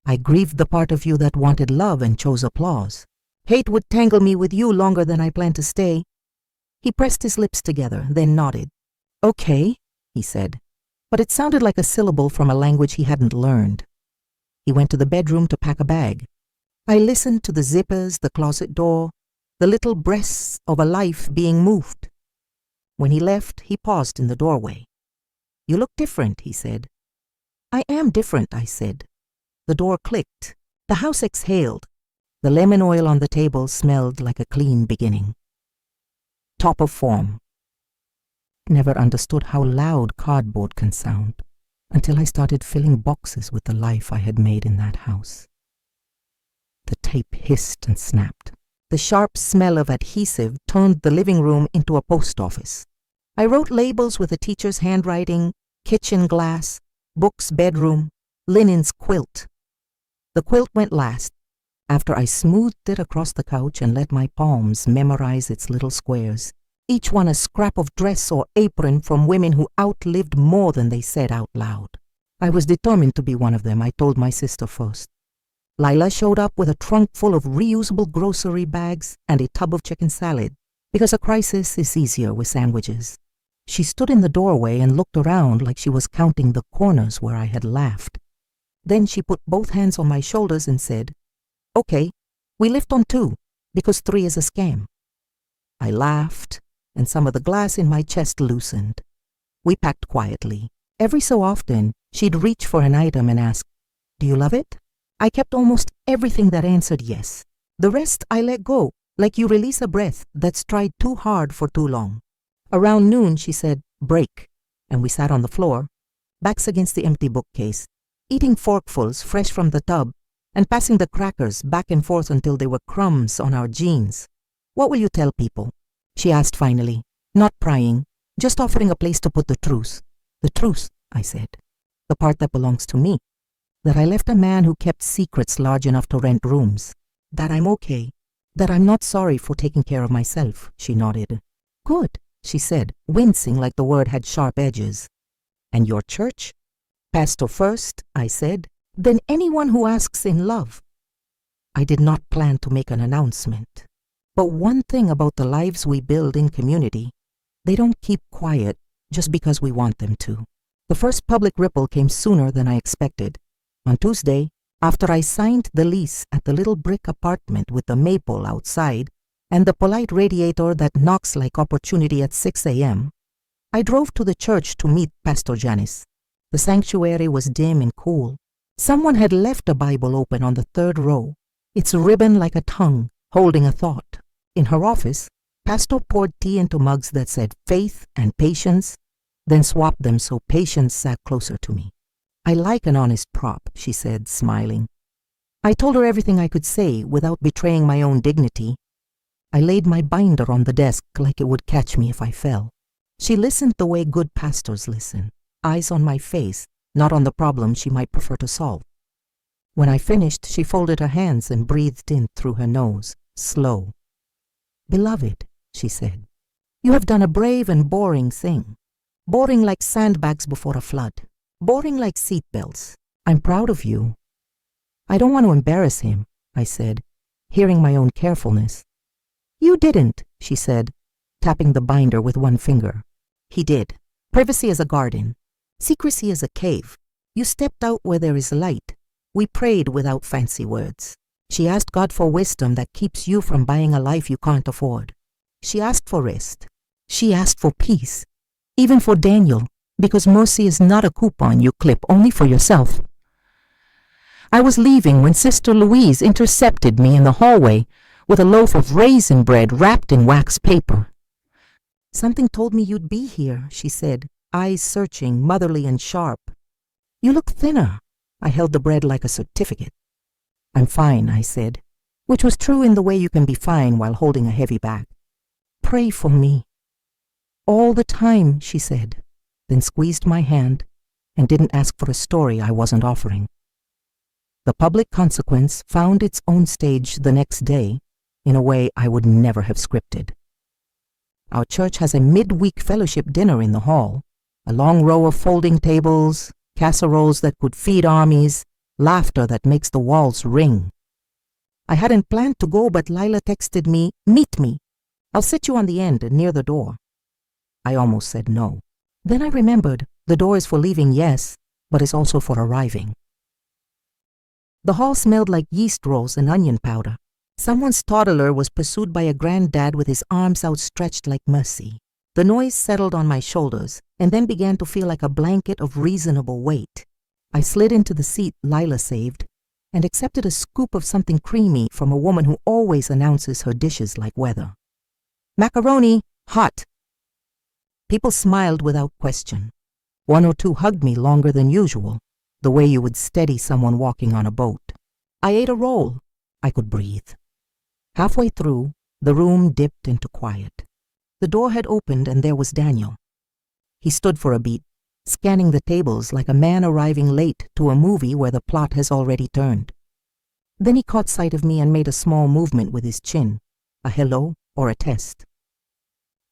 I grieved the part of you that wanted love and chose applause. Hate would tangle me with you longer than I planned to stay. He pressed his lips together, then nodded. Okay, he said, but it sounded like a syllable from a language he hadn't learned. He went to the bedroom to pack a bag. I listened to the zippers, the closet door, the little breaths of a life being moved. When he left, he paused in the doorway. You look different, he said. I am different, I said. The door clicked. The house exhaled. The lemon oil on the table smelled like a clean beginning. Top of form. Never understood how loud cardboard can sound until I started filling boxes with the life I had made in that house. The tape hissed and snapped. The sharp smell of adhesive turned the living room into a post office. I wrote labels with a teacher's handwriting, kitchen glass, books bedroom, linens quilt. The quilt went last, after I smoothed it across the couch and let my palms memorize its little squares, each one a scrap of dress or apron from women who outlived more than they said out loud. I was determined to be one of them, I told my sister first. Lila showed up with a trunk full of reusable grocery bags and a tub of chicken salad, because a crisis is easier with sandwiches. She stood in the doorway and looked around like she was counting the corners where I had laughed. Then she put both hands on my shoulders and said, "Okay, we lift on 2, because 3 is a scam." I laughed, and some of the glass in my chest loosened. We packed quietly. Every so often, she'd reach for an item and ask, "Do you love it?" I kept almost everything that answered yes. The rest I let go, like you release a breath that's tried too hard for too long. Around noon, she said, "Break," and we sat on the floor, backs against the empty bookcase, eating forkfuls fresh from the tub and passing the crackers back and forth until they were crumbs on our jeans. "What will you tell people?" she asked finally, not prying, just offering a place to put the truth. "The truth," I said. "The part that belongs to me. That I left a man who kept secrets large enough to rent rooms. That I'm okay. That I'm not sorry for taking care of myself," she nodded. "Good," she said, wincing like the word had sharp edges. "And your church?" "Pastor first," I said, "then anyone who asks in love." I did not plan to make an announcement. But one thing about the lives we build in community, they don't keep quiet just because we want them to. The first public ripple came sooner than I expected. On Tuesday, after I signed the lease at the little brick apartment with the maple outside and the polite radiator that knocks like opportunity at 6 a.m., I drove to the church to meet Pastor Janice. The sanctuary was dim and cool. Someone had left a Bible open on the 3rd row, its ribbon like a tongue, holding a thought. In her office, Pastor poured tea into mugs that said faith and patience, then swapped them so patience sat closer to me. "I like an honest prop," she said, smiling. I told her everything I could say without betraying my own dignity. I laid my binder on the desk like it would catch me if I fell. She listened the way good pastors listen, eyes on my face, not on the problem she might prefer to solve. When I finished, she folded her hands and breathed in through her nose, slow. "Beloved," she said, "you have done a brave and boring thing. Boring like sandbags before a flood. Boring like seatbelts. I'm proud of you." "I don't want to embarrass him," I said, hearing my own carefulness. "You didn't," she said, tapping the binder with one finger. "He did. Privacy is a garden. Secrecy is a cave. You stepped out where there is light. We prayed without fancy words. She asked God for wisdom that keeps you from buying a life you can't afford. She asked for rest. She asked for peace. Even for Daniel, because mercy is not a coupon you clip only for yourself." I was leaving when Sister Louise intercepted me in the hallway with a loaf of raisin bread wrapped in wax paper. "Something told me you'd be here," she said, eyes searching, motherly and sharp. "You look thinner." I held the bread like a certificate. "I'm fine," I said, which was true in the way you can be fine while holding a heavy bag. "Pray for me." "All the time," she said, then squeezed my hand and didn't ask for a story I wasn't offering. The public consequence found its own stage the next day in a way I would never have scripted. Our church has a midweek fellowship dinner in the hall, a long row of folding tables, casseroles that could feed armies, laughter that makes the walls ring. I hadn't planned to go, but Lila texted me, "Meet me. I'll sit you on the end near the door." I almost said no. Then I remembered the door is for leaving, yes, but it's also for arriving. The hall smelled like yeast rolls and onion powder. Someone's toddler was pursued by a granddad with his arms outstretched like mercy. The noise settled on my shoulders and then began to feel like a blanket of reasonable weight. I slid into the seat Lila saved and accepted a scoop of something creamy from a woman who always announces her dishes like weather. "Macaroni, hot." People smiled without question. One or two hugged me longer than usual, the way you would steady someone walking on a boat. I ate a roll. I could breathe. Halfway through, the room dipped into quiet. The door had opened and there was Daniel. He stood for a beat, scanning the tables like a man arriving late to a movie where the plot has already turned. Then he caught sight of me and made a small movement with his chin, a hello or a test.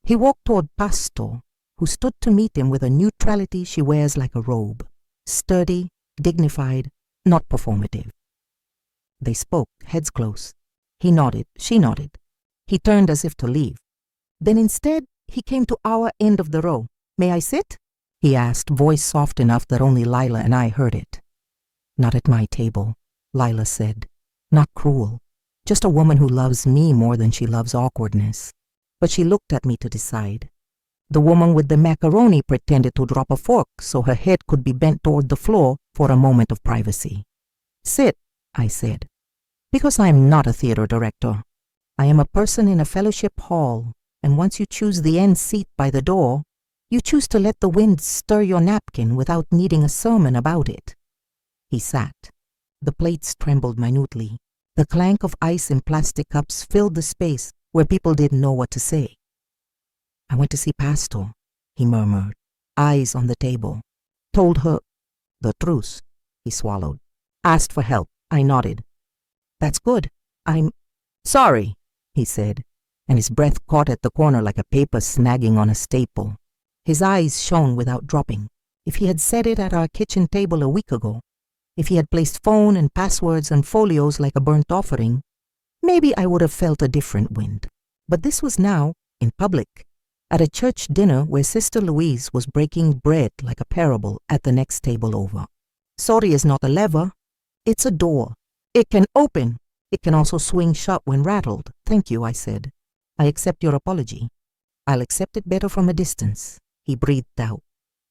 He walked toward Pastor, who stood to meet him with a neutrality she wears like a robe, sturdy, dignified, not performative. They spoke, heads close. He nodded, she nodded. He turned as if to leave. Then instead, he came to our end of the row, May I sit? He asked, voice soft enough that only Lila and I heard it. Not at my table, Lila said. Not cruel. Just a woman who loves me more than she loves awkwardness. But she looked at me to decide. The woman with the macaroni pretended to drop a fork so her head could be bent toward the floor for a moment of privacy. Sit, I said. Because I am not a theater director. I am a person in a fellowship hall, and once you choose the end seat by the door, you choose to let the wind stir your napkin without needing a sermon about it. He sat. The plates trembled minutely. The clank of ice in plastic cups filled the space where people didn't know what to say. I went to see Pastor, he murmured, eyes on the table. Told her the truth, he swallowed. Asked for help, I nodded. That's good. I'm sorry, he said, and his breath caught at the corner like a paper snagging on a staple. His eyes shone without dropping. If he had said it at our kitchen table a week ago, if he had placed phone and passwords and folios like a burnt offering, maybe I would have felt a different wind. But this was now, in public, at a church dinner where Sister Louise was breaking bread like a parable at the next table over. Sorry is not a lever, it's a door. It can open. It can also swing shut when rattled. Thank you, I said. I accept your apology. I'll accept it better from a distance, he breathed out,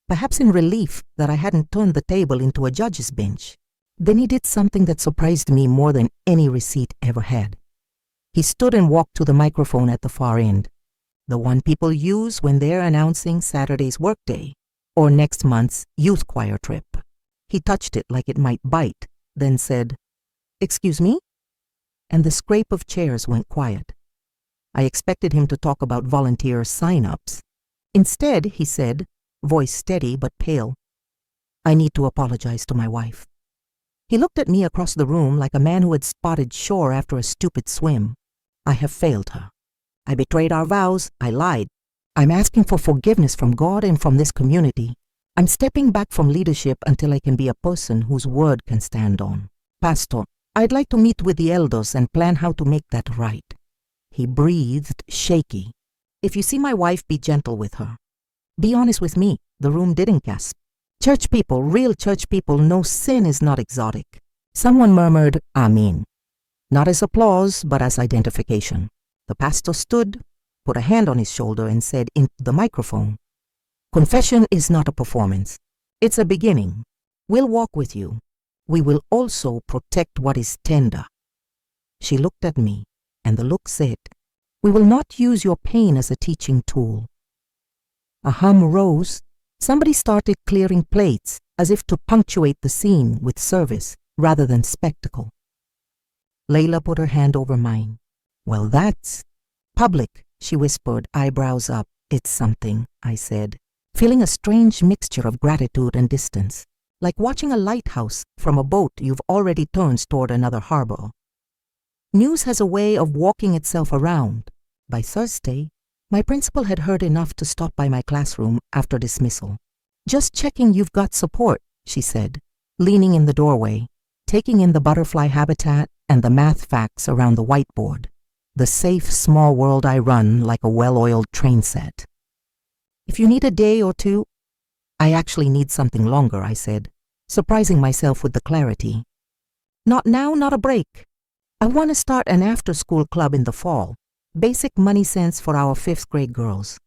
perhaps in relief that I hadn't turned the table into a judge's bench. Then he did something that surprised me more than any receipt ever had. He stood and walked to the microphone at the far end, the one people use when they're announcing Saturday's workday or next month's youth choir trip. He touched it like it might bite, then said, "Excuse me?" And the scrape of chairs went quiet. I expected him to talk about volunteer sign-ups. Instead, he said, voice steady but pale, "I need to apologize to my wife." He looked at me across the room like a man who had spotted shore after a stupid swim. I have failed her. I betrayed our vows. I lied. I'm asking for forgiveness from God and from this community. I'm stepping back from leadership until I can be a person whose word can stand on. Pastor, I'd like to meet with the elders and plan how to make that right. He breathed, shaky. If you see my wife, be gentle with her. Be honest with me. The room didn't gasp. Church people, real church people, know sin is not exotic. Someone murmured, Amen. Not as applause, but as identification. The pastor stood, put a hand on his shoulder, and said into the microphone, "Confession is not a performance. It's a beginning. We'll walk with you. We will also protect what is tender." She looked at me, and the look said, "We will not use your pain as a teaching tool." A hum rose. Somebody started clearing plates, as if to punctuate the scene with service rather than spectacle. Layla put her hand over mine. "Well, that's public," she whispered, eyebrows up. "It's something," I said, feeling a strange mixture of gratitude and distance, like watching a lighthouse from a boat you've already turned toward another harbor. News has a way of walking itself around. By Thursday, my principal had heard enough to stop by my classroom after dismissal. "Just checking you've got support," she said, leaning in the doorway, taking in the butterfly habitat and the math facts around the whiteboard, the safe, small world I run like a well-oiled train set. "If you need a day or two—" "I actually need something longer," I said, surprising myself with the clarity. "Not now, not a break. I want to start an after-school club in the fall. Basic money sense for our 5th grade girls.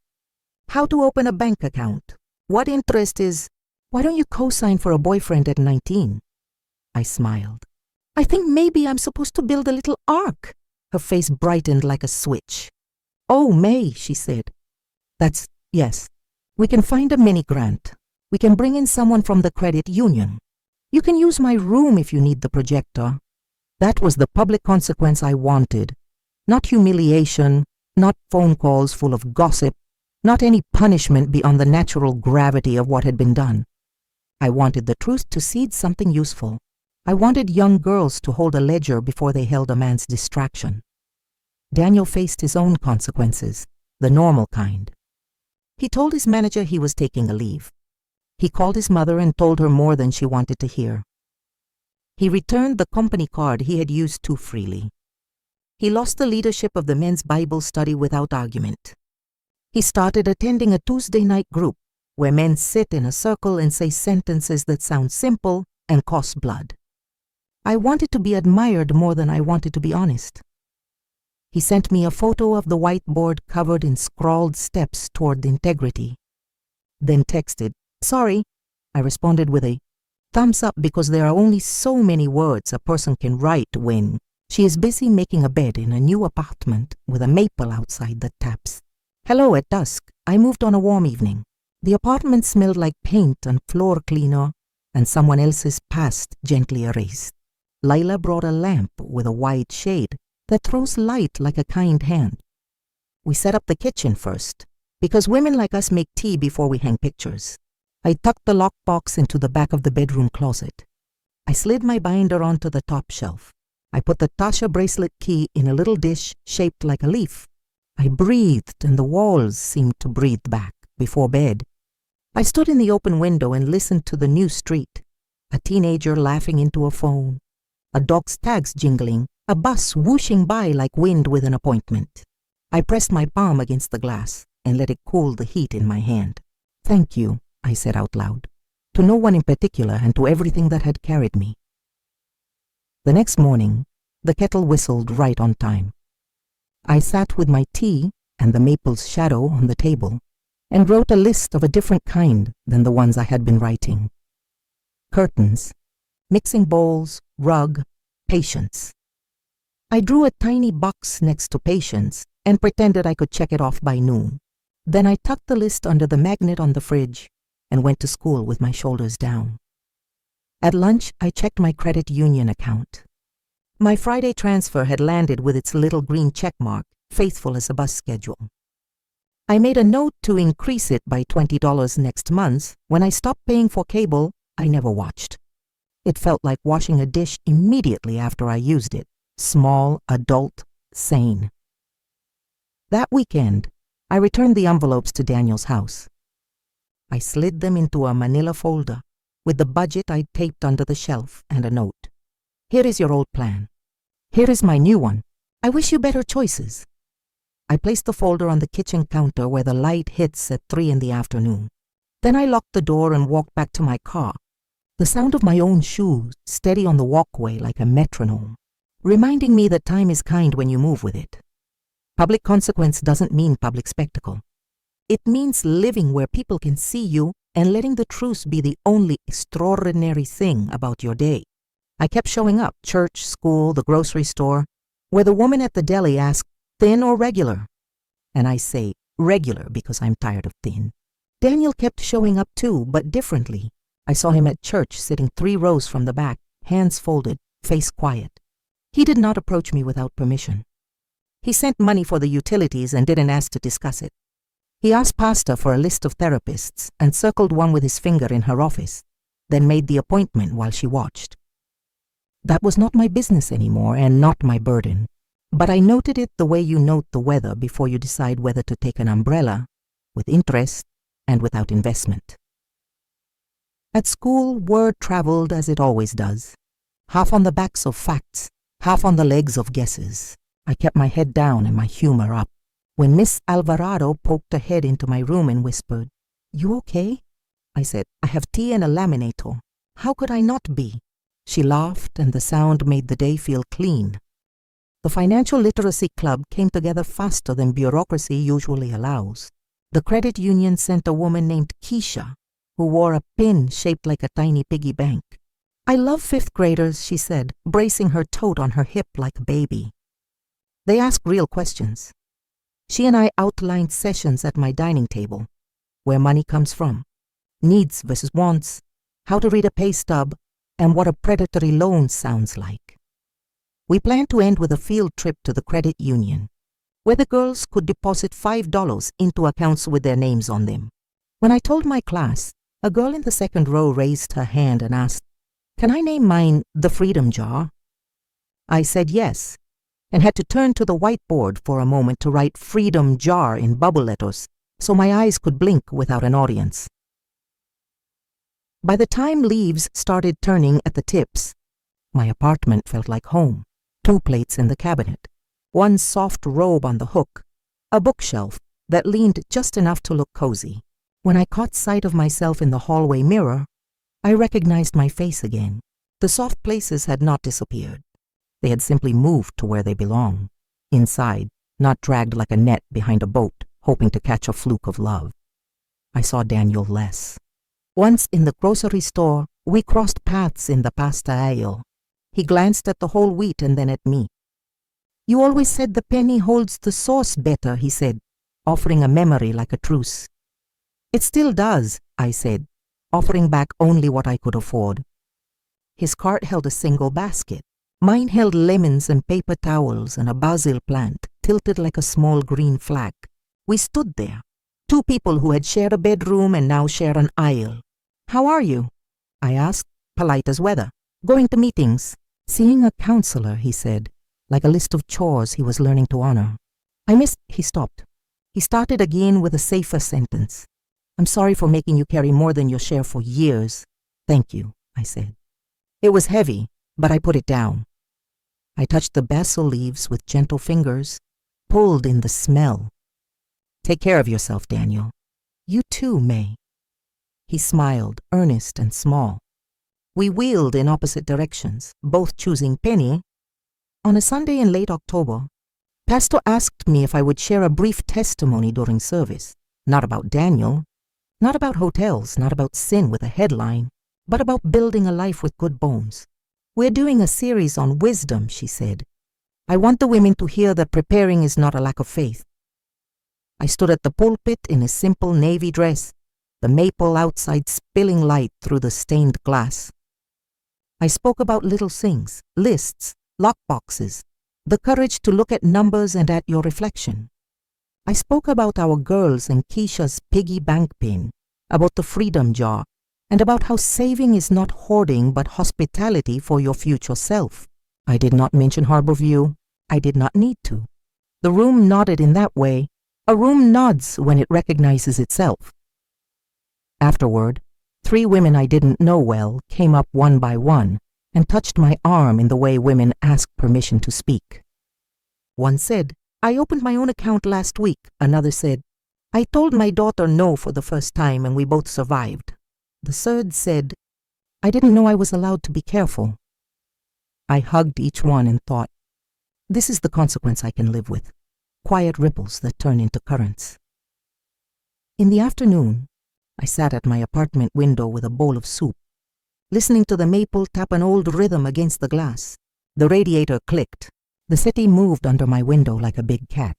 How to open a bank account. What interest is... Why don't you co-sign for a boyfriend at 19? I smiled. "I think maybe I'm supposed to build a little ark." Her face brightened like a switch. "Oh, May," she said. Yes. We can find a mini grant. We can bring in someone from the credit union. You can use my room if you need the projector." That was the public consequence I wanted. Not humiliation, not phone calls full of gossip, not any punishment beyond the natural gravity of what had been done. I wanted the truth to seed something useful. I wanted young girls to hold a ledger before they held a man's distraction. Daniel faced his own consequences, the normal kind. He told his manager he was taking a leave. He called his mother and told her more than she wanted to hear. He returned the company card he had used too freely. He lost the leadership of the men's Bible study without argument. He started attending a Tuesday night group, where men sit in a circle and say sentences that sound simple and cost blood. I wanted to be admired more than I wanted to be honest. He sent me a photo of the whiteboard covered in scrawled steps toward integrity. Then texted, "Sorry." I responded with a thumbs up because there are only so many words a person can write when she is busy making a bed in a new apartment with a maple outside that taps. Hello at dusk. I moved on a warm evening. The apartment smelled like paint and floor cleaner and someone else's past gently erased. Lila brought a lamp with a wide shade that throws light like a kind hand. We set up the kitchen first, because women like us make tea before we hang pictures. I tucked the lockbox into the back of the bedroom closet. I slid my binder onto the top shelf. I put the Tasha bracelet key in a little dish shaped like a leaf. I breathed and the walls seemed to breathe back before bed. I stood in the open window and listened to the new street, a teenager laughing into a phone, a dog's tags jingling, a bus whooshing by like wind with an appointment. I pressed my palm against the glass and let it cool the heat in my hand. "Thank you," I said out loud, to no one in particular and to everything that had carried me. The next morning, the kettle whistled right on time. I sat with my tea and the maple's shadow on the table and wrote a list of a different kind than the ones I had been writing. Curtains, mixing bowls, rug, patience. I drew a tiny box next to patience and pretended I could check it off by noon. Then I tucked the list under the magnet on the fridge and went to school with my shoulders down. At lunch, I checked my credit union account. My Friday transfer had landed with its little green check mark, faithful as a bus schedule. I made a note to increase it by $20 next month. When I stopped paying for cable, I never watched. It felt like washing a dish immediately after I used it. Small, adult, sane. That weekend, I returned the envelopes to Daniel's house. I slid them into a manila folder with the budget I'd taped under the shelf and a note. "Here is your old plan. Here is my new one. I wish you better choices." I placed the folder on the kitchen counter where the light hits at 3 in the afternoon. Then I locked the door and walked back to my car, the sound of my own shoes steady on the walkway like a metronome, reminding me that time is kind when you move with it. Public consequence doesn't mean public spectacle. It means living where people can see you and letting the truth be the only extraordinary thing about your day. I kept showing up, church, school, the grocery store, where the woman at the deli asked, "Thin or regular?" And I say, "Regular," because I'm tired of thin. Daniel kept showing up too, but differently. I saw him at church sitting 3 rows from the back, hands folded, face quiet. He did not approach me without permission. He sent money for the utilities and didn't ask to discuss it. He asked Pastor for a list of therapists and circled one with his finger in her office, then made the appointment while she watched. That was not my business anymore and not my burden, but I noted it the way you note the weather before you decide whether to take an umbrella, with interest and without investment. At school, word traveled as it always does, half on the backs of facts, half on the legs of guesses. I kept my head down and my humor up. When Miss Alvarado poked her head into my room and whispered, "You okay?" I said, "I have tea and a laminator. How could I not be?" She laughed and the sound made the day feel clean. The Financial Literacy Club came together faster than bureaucracy usually allows. The credit union sent a woman named Keisha, who wore a pin shaped like a tiny piggy bank. "I love 5th graders," she said, bracing her tote on her hip like a baby. They ask real questions. She and I outlined sessions at my dining table, where money comes from, needs versus wants, how to read a pay stub, and what a predatory loan sounds like. We planned to end with a field trip to the credit union, where the girls could deposit $5 into accounts with their names on them. When I told my class, a girl in the 2nd row raised her hand and asked, "Can I name mine the Freedom Jar?" I said yes, and had to turn to the whiteboard for a moment to write Freedom Jar in bubble letters so my eyes could blink without an audience. By the time leaves started turning at the tips, my apartment felt like home. 2 plates in the cabinet, 1 soft robe on the hook, a bookshelf that leaned just enough to look cozy. When I caught sight of myself in the hallway mirror, I recognized my face again. The soft places had not disappeared. They had simply moved to where they belong, inside, not dragged like a net behind a boat, hoping to catch a fluke of love. I saw Daniel less. Once in the grocery store, we crossed paths in the pasta aisle. He glanced at the whole wheat and then at me. "You always said the penny holds the sauce better," he said, offering a memory like a truce. "It still does," I said, offering back only what I could afford. His cart held a single basket. Mine held lemons and paper towels and a basil plant tilted like a small green flag. We stood there, two people who had shared a bedroom and now share an aisle. "How are you?" I asked, polite as weather. "Going to meetings." "Seeing a counselor," he said, like a list of chores he was learning to honor. He stopped. He started again with a safer sentence. "I'm sorry for making you carry more than your share for years." "Thank you," I said. It was heavy, but I put it down. I touched the basil leaves with gentle fingers, pulled in the smell. "Take care of yourself, Daniel." "You too, May." He smiled, earnest and small. We wheeled in opposite directions, both choosing penny. On a Sunday in late October, Pastor asked me if I would share a brief testimony during service, not about Daniel, not about hotels, not about sin with a headline, but about building a life with good bones. "We're doing a series on wisdom," she said. "I want the women to hear that preparing is not a lack of faith." I stood at the pulpit in a simple navy dress, the maple outside spilling light through the stained glass. I spoke about little things, lists, lockboxes, the courage to look at numbers and at your reflection. I spoke about our girls and Keisha's piggy bank pin, about the freedom jar, and about how saving is not hoarding but hospitality for your future self. I did not mention Harborview. I did not need to. The room nodded in that way. A room nods when it recognizes itself. Afterward, 3 women I didn't know well came up one by one and touched my arm in the way women ask permission to speak. One said, "I opened my own account last week." Another said, "I told my daughter no for the first time and we both survived." The third said, "I didn't know I was allowed to be careful." I hugged each one and thought, this is the consequence I can live with. Quiet ripples that turn into currents. In the afternoon, I sat at my apartment window with a bowl of soup, listening to the maple tap an old rhythm against the glass. The radiator clicked. The city moved under my window like a big cat,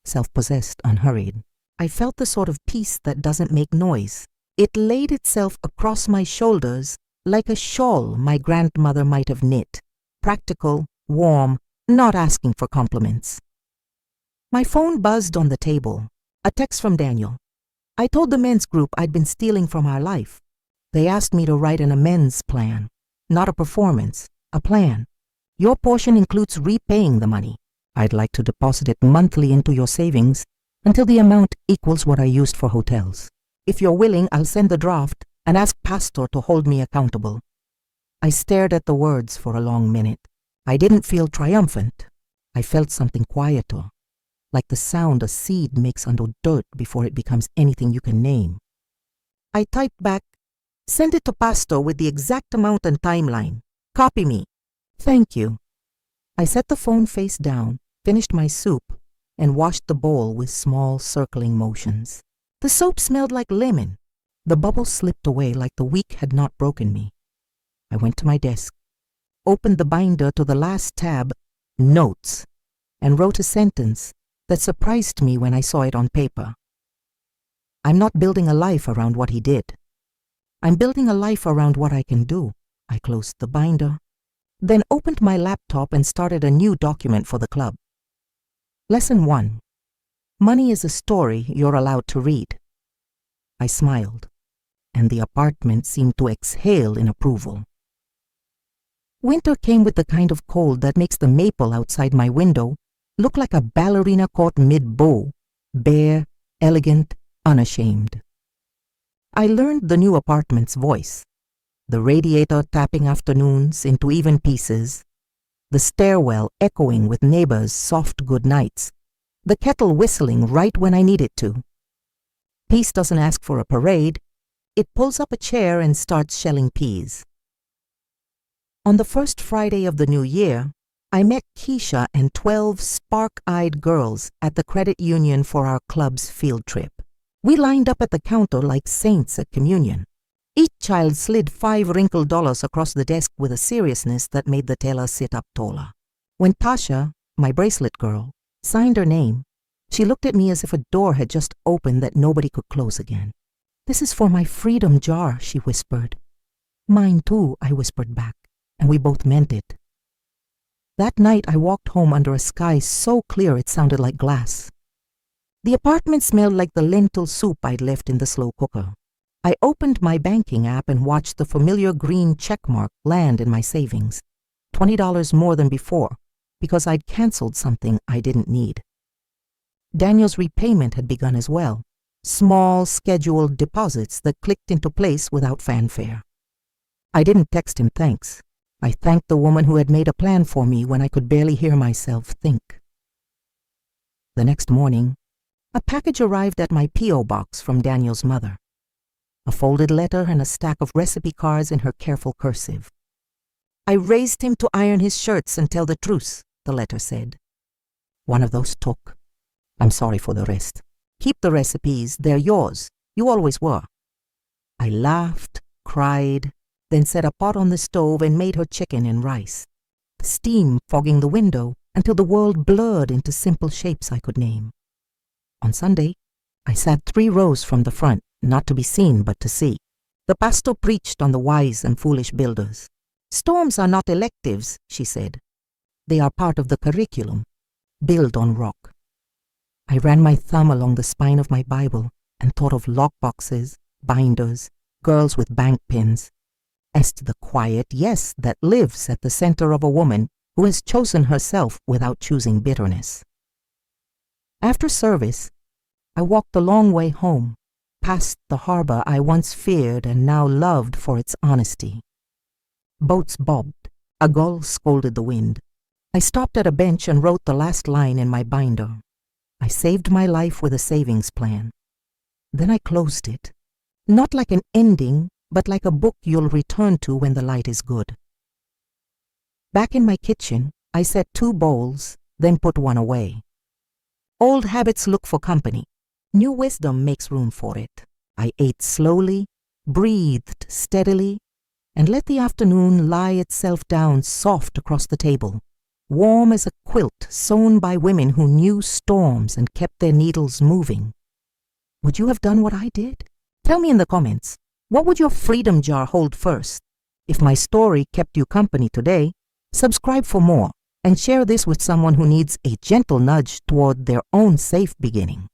self-possessed, unhurried. I felt the sort of peace that doesn't make noise. It laid itself across my shoulders like a shawl my grandmother might have knit, practical, warm, not asking for compliments. My phone buzzed on the table. A text from Daniel. I told the men's group I'd been stealing from our life. They asked me to write an amends plan, not a performance, a plan. Your portion includes repaying the money. I'd like to deposit it monthly into your savings until the amount equals what I used for hotels. If you're willing, I'll send the draft and ask Pastor to hold me accountable. I stared at the words for a long minute. I didn't feel triumphant. I felt something quieter, like the sound a seed makes under dirt before it becomes anything you can name. I typed back, "Send it to Pastor with the exact amount and timeline. Copy me. Thank you." I set the phone face down, finished my soup, and washed the bowl with small circling motions. The soap smelled like lemon. The bubbles slipped away like the week had not broken me. I went to my desk, opened the binder to the last tab, Notes, and wrote a sentence that surprised me when I saw it on paper. I'm not building a life around what he did. I'm building a life around what I can do. I closed the binder, then opened my laptop and started a new document for the club. Lesson 1. Money is a story you're allowed to read. I smiled, and the apartment seemed to exhale in approval. Winter came with the kind of cold that makes the maple outside my window look like a ballerina caught mid-bow, bare, elegant, unashamed. I learned the new apartment's voice, the radiator tapping afternoons into even pieces, the stairwell echoing with neighbors' soft good nights, the kettle whistling right when I need it to. Peace doesn't ask for a parade. It pulls up a chair and starts shelling peas. On the first Friday of the new year, I met Keisha and 12 spark-eyed girls at the credit union for our club's field trip. We lined up at the counter like saints at communion. Each child slid 5 wrinkled dollars across the desk with a seriousness that made the teller sit up taller. When Tasha, my bracelet girl, signed her name, she looked at me as if a door had just opened that nobody could close again. "This is for my freedom jar," she whispered. "Mine too," I whispered back, and we both meant it. That night I walked home under a sky so clear it sounded like glass. The apartment smelled like the lentil soup I'd left in the slow cooker. I opened my banking app and watched the familiar green checkmark land in my savings, $20 more than before, because I'd canceled something I didn't need. Daniel's repayment had begun as well, small scheduled deposits that clicked into place without fanfare. I didn't text him thanks. I thanked the woman who had made a plan for me when I could barely hear myself think. The next morning, a package arrived at my P.O. box from Daniel's mother. A folded letter and a stack of recipe cards in her careful cursive. "I raised him to iron his shirts and tell the truce," the letter said. "One of those took. I'm sorry for the rest. Keep the recipes, they're yours. You always were." I laughed, cried, then set a pot on the stove and made her chicken and rice, steam fogging the window until the world blurred into simple shapes I could name. On Sunday, I sat 3 rows from the front, not to be seen but to see. The pastor preached on the wise and foolish builders. "Storms are not electives," she said. "They are part of the curriculum. Build on rock." I ran my thumb along the spine of my Bible and thought of lockboxes, binders, girls with bank pins, as to the quiet yes that lives at the center of a woman who has chosen herself without choosing bitterness. After service, I walked the long way home, past the harbor I once feared and now loved for its honesty. Boats bobbed. A gull scolded the wind. I stopped at a bench and wrote the last line in my binder. I saved my life with a savings plan. Then I closed it, not like an ending, but like a book you'll return to when the light is good. Back in my kitchen, I set 2 bowls, then put one away. Old habits look for company. New wisdom makes room for it. I ate slowly, breathed steadily, and let the afternoon lie itself down soft across the table, warm as a quilt sewn by women who knew storms and kept their needles moving. Would you have done what I did? Tell me in the comments, what would your freedom jar hold first? If my story kept you company today, subscribe for more and share this with someone who needs a gentle nudge toward their own safe beginning.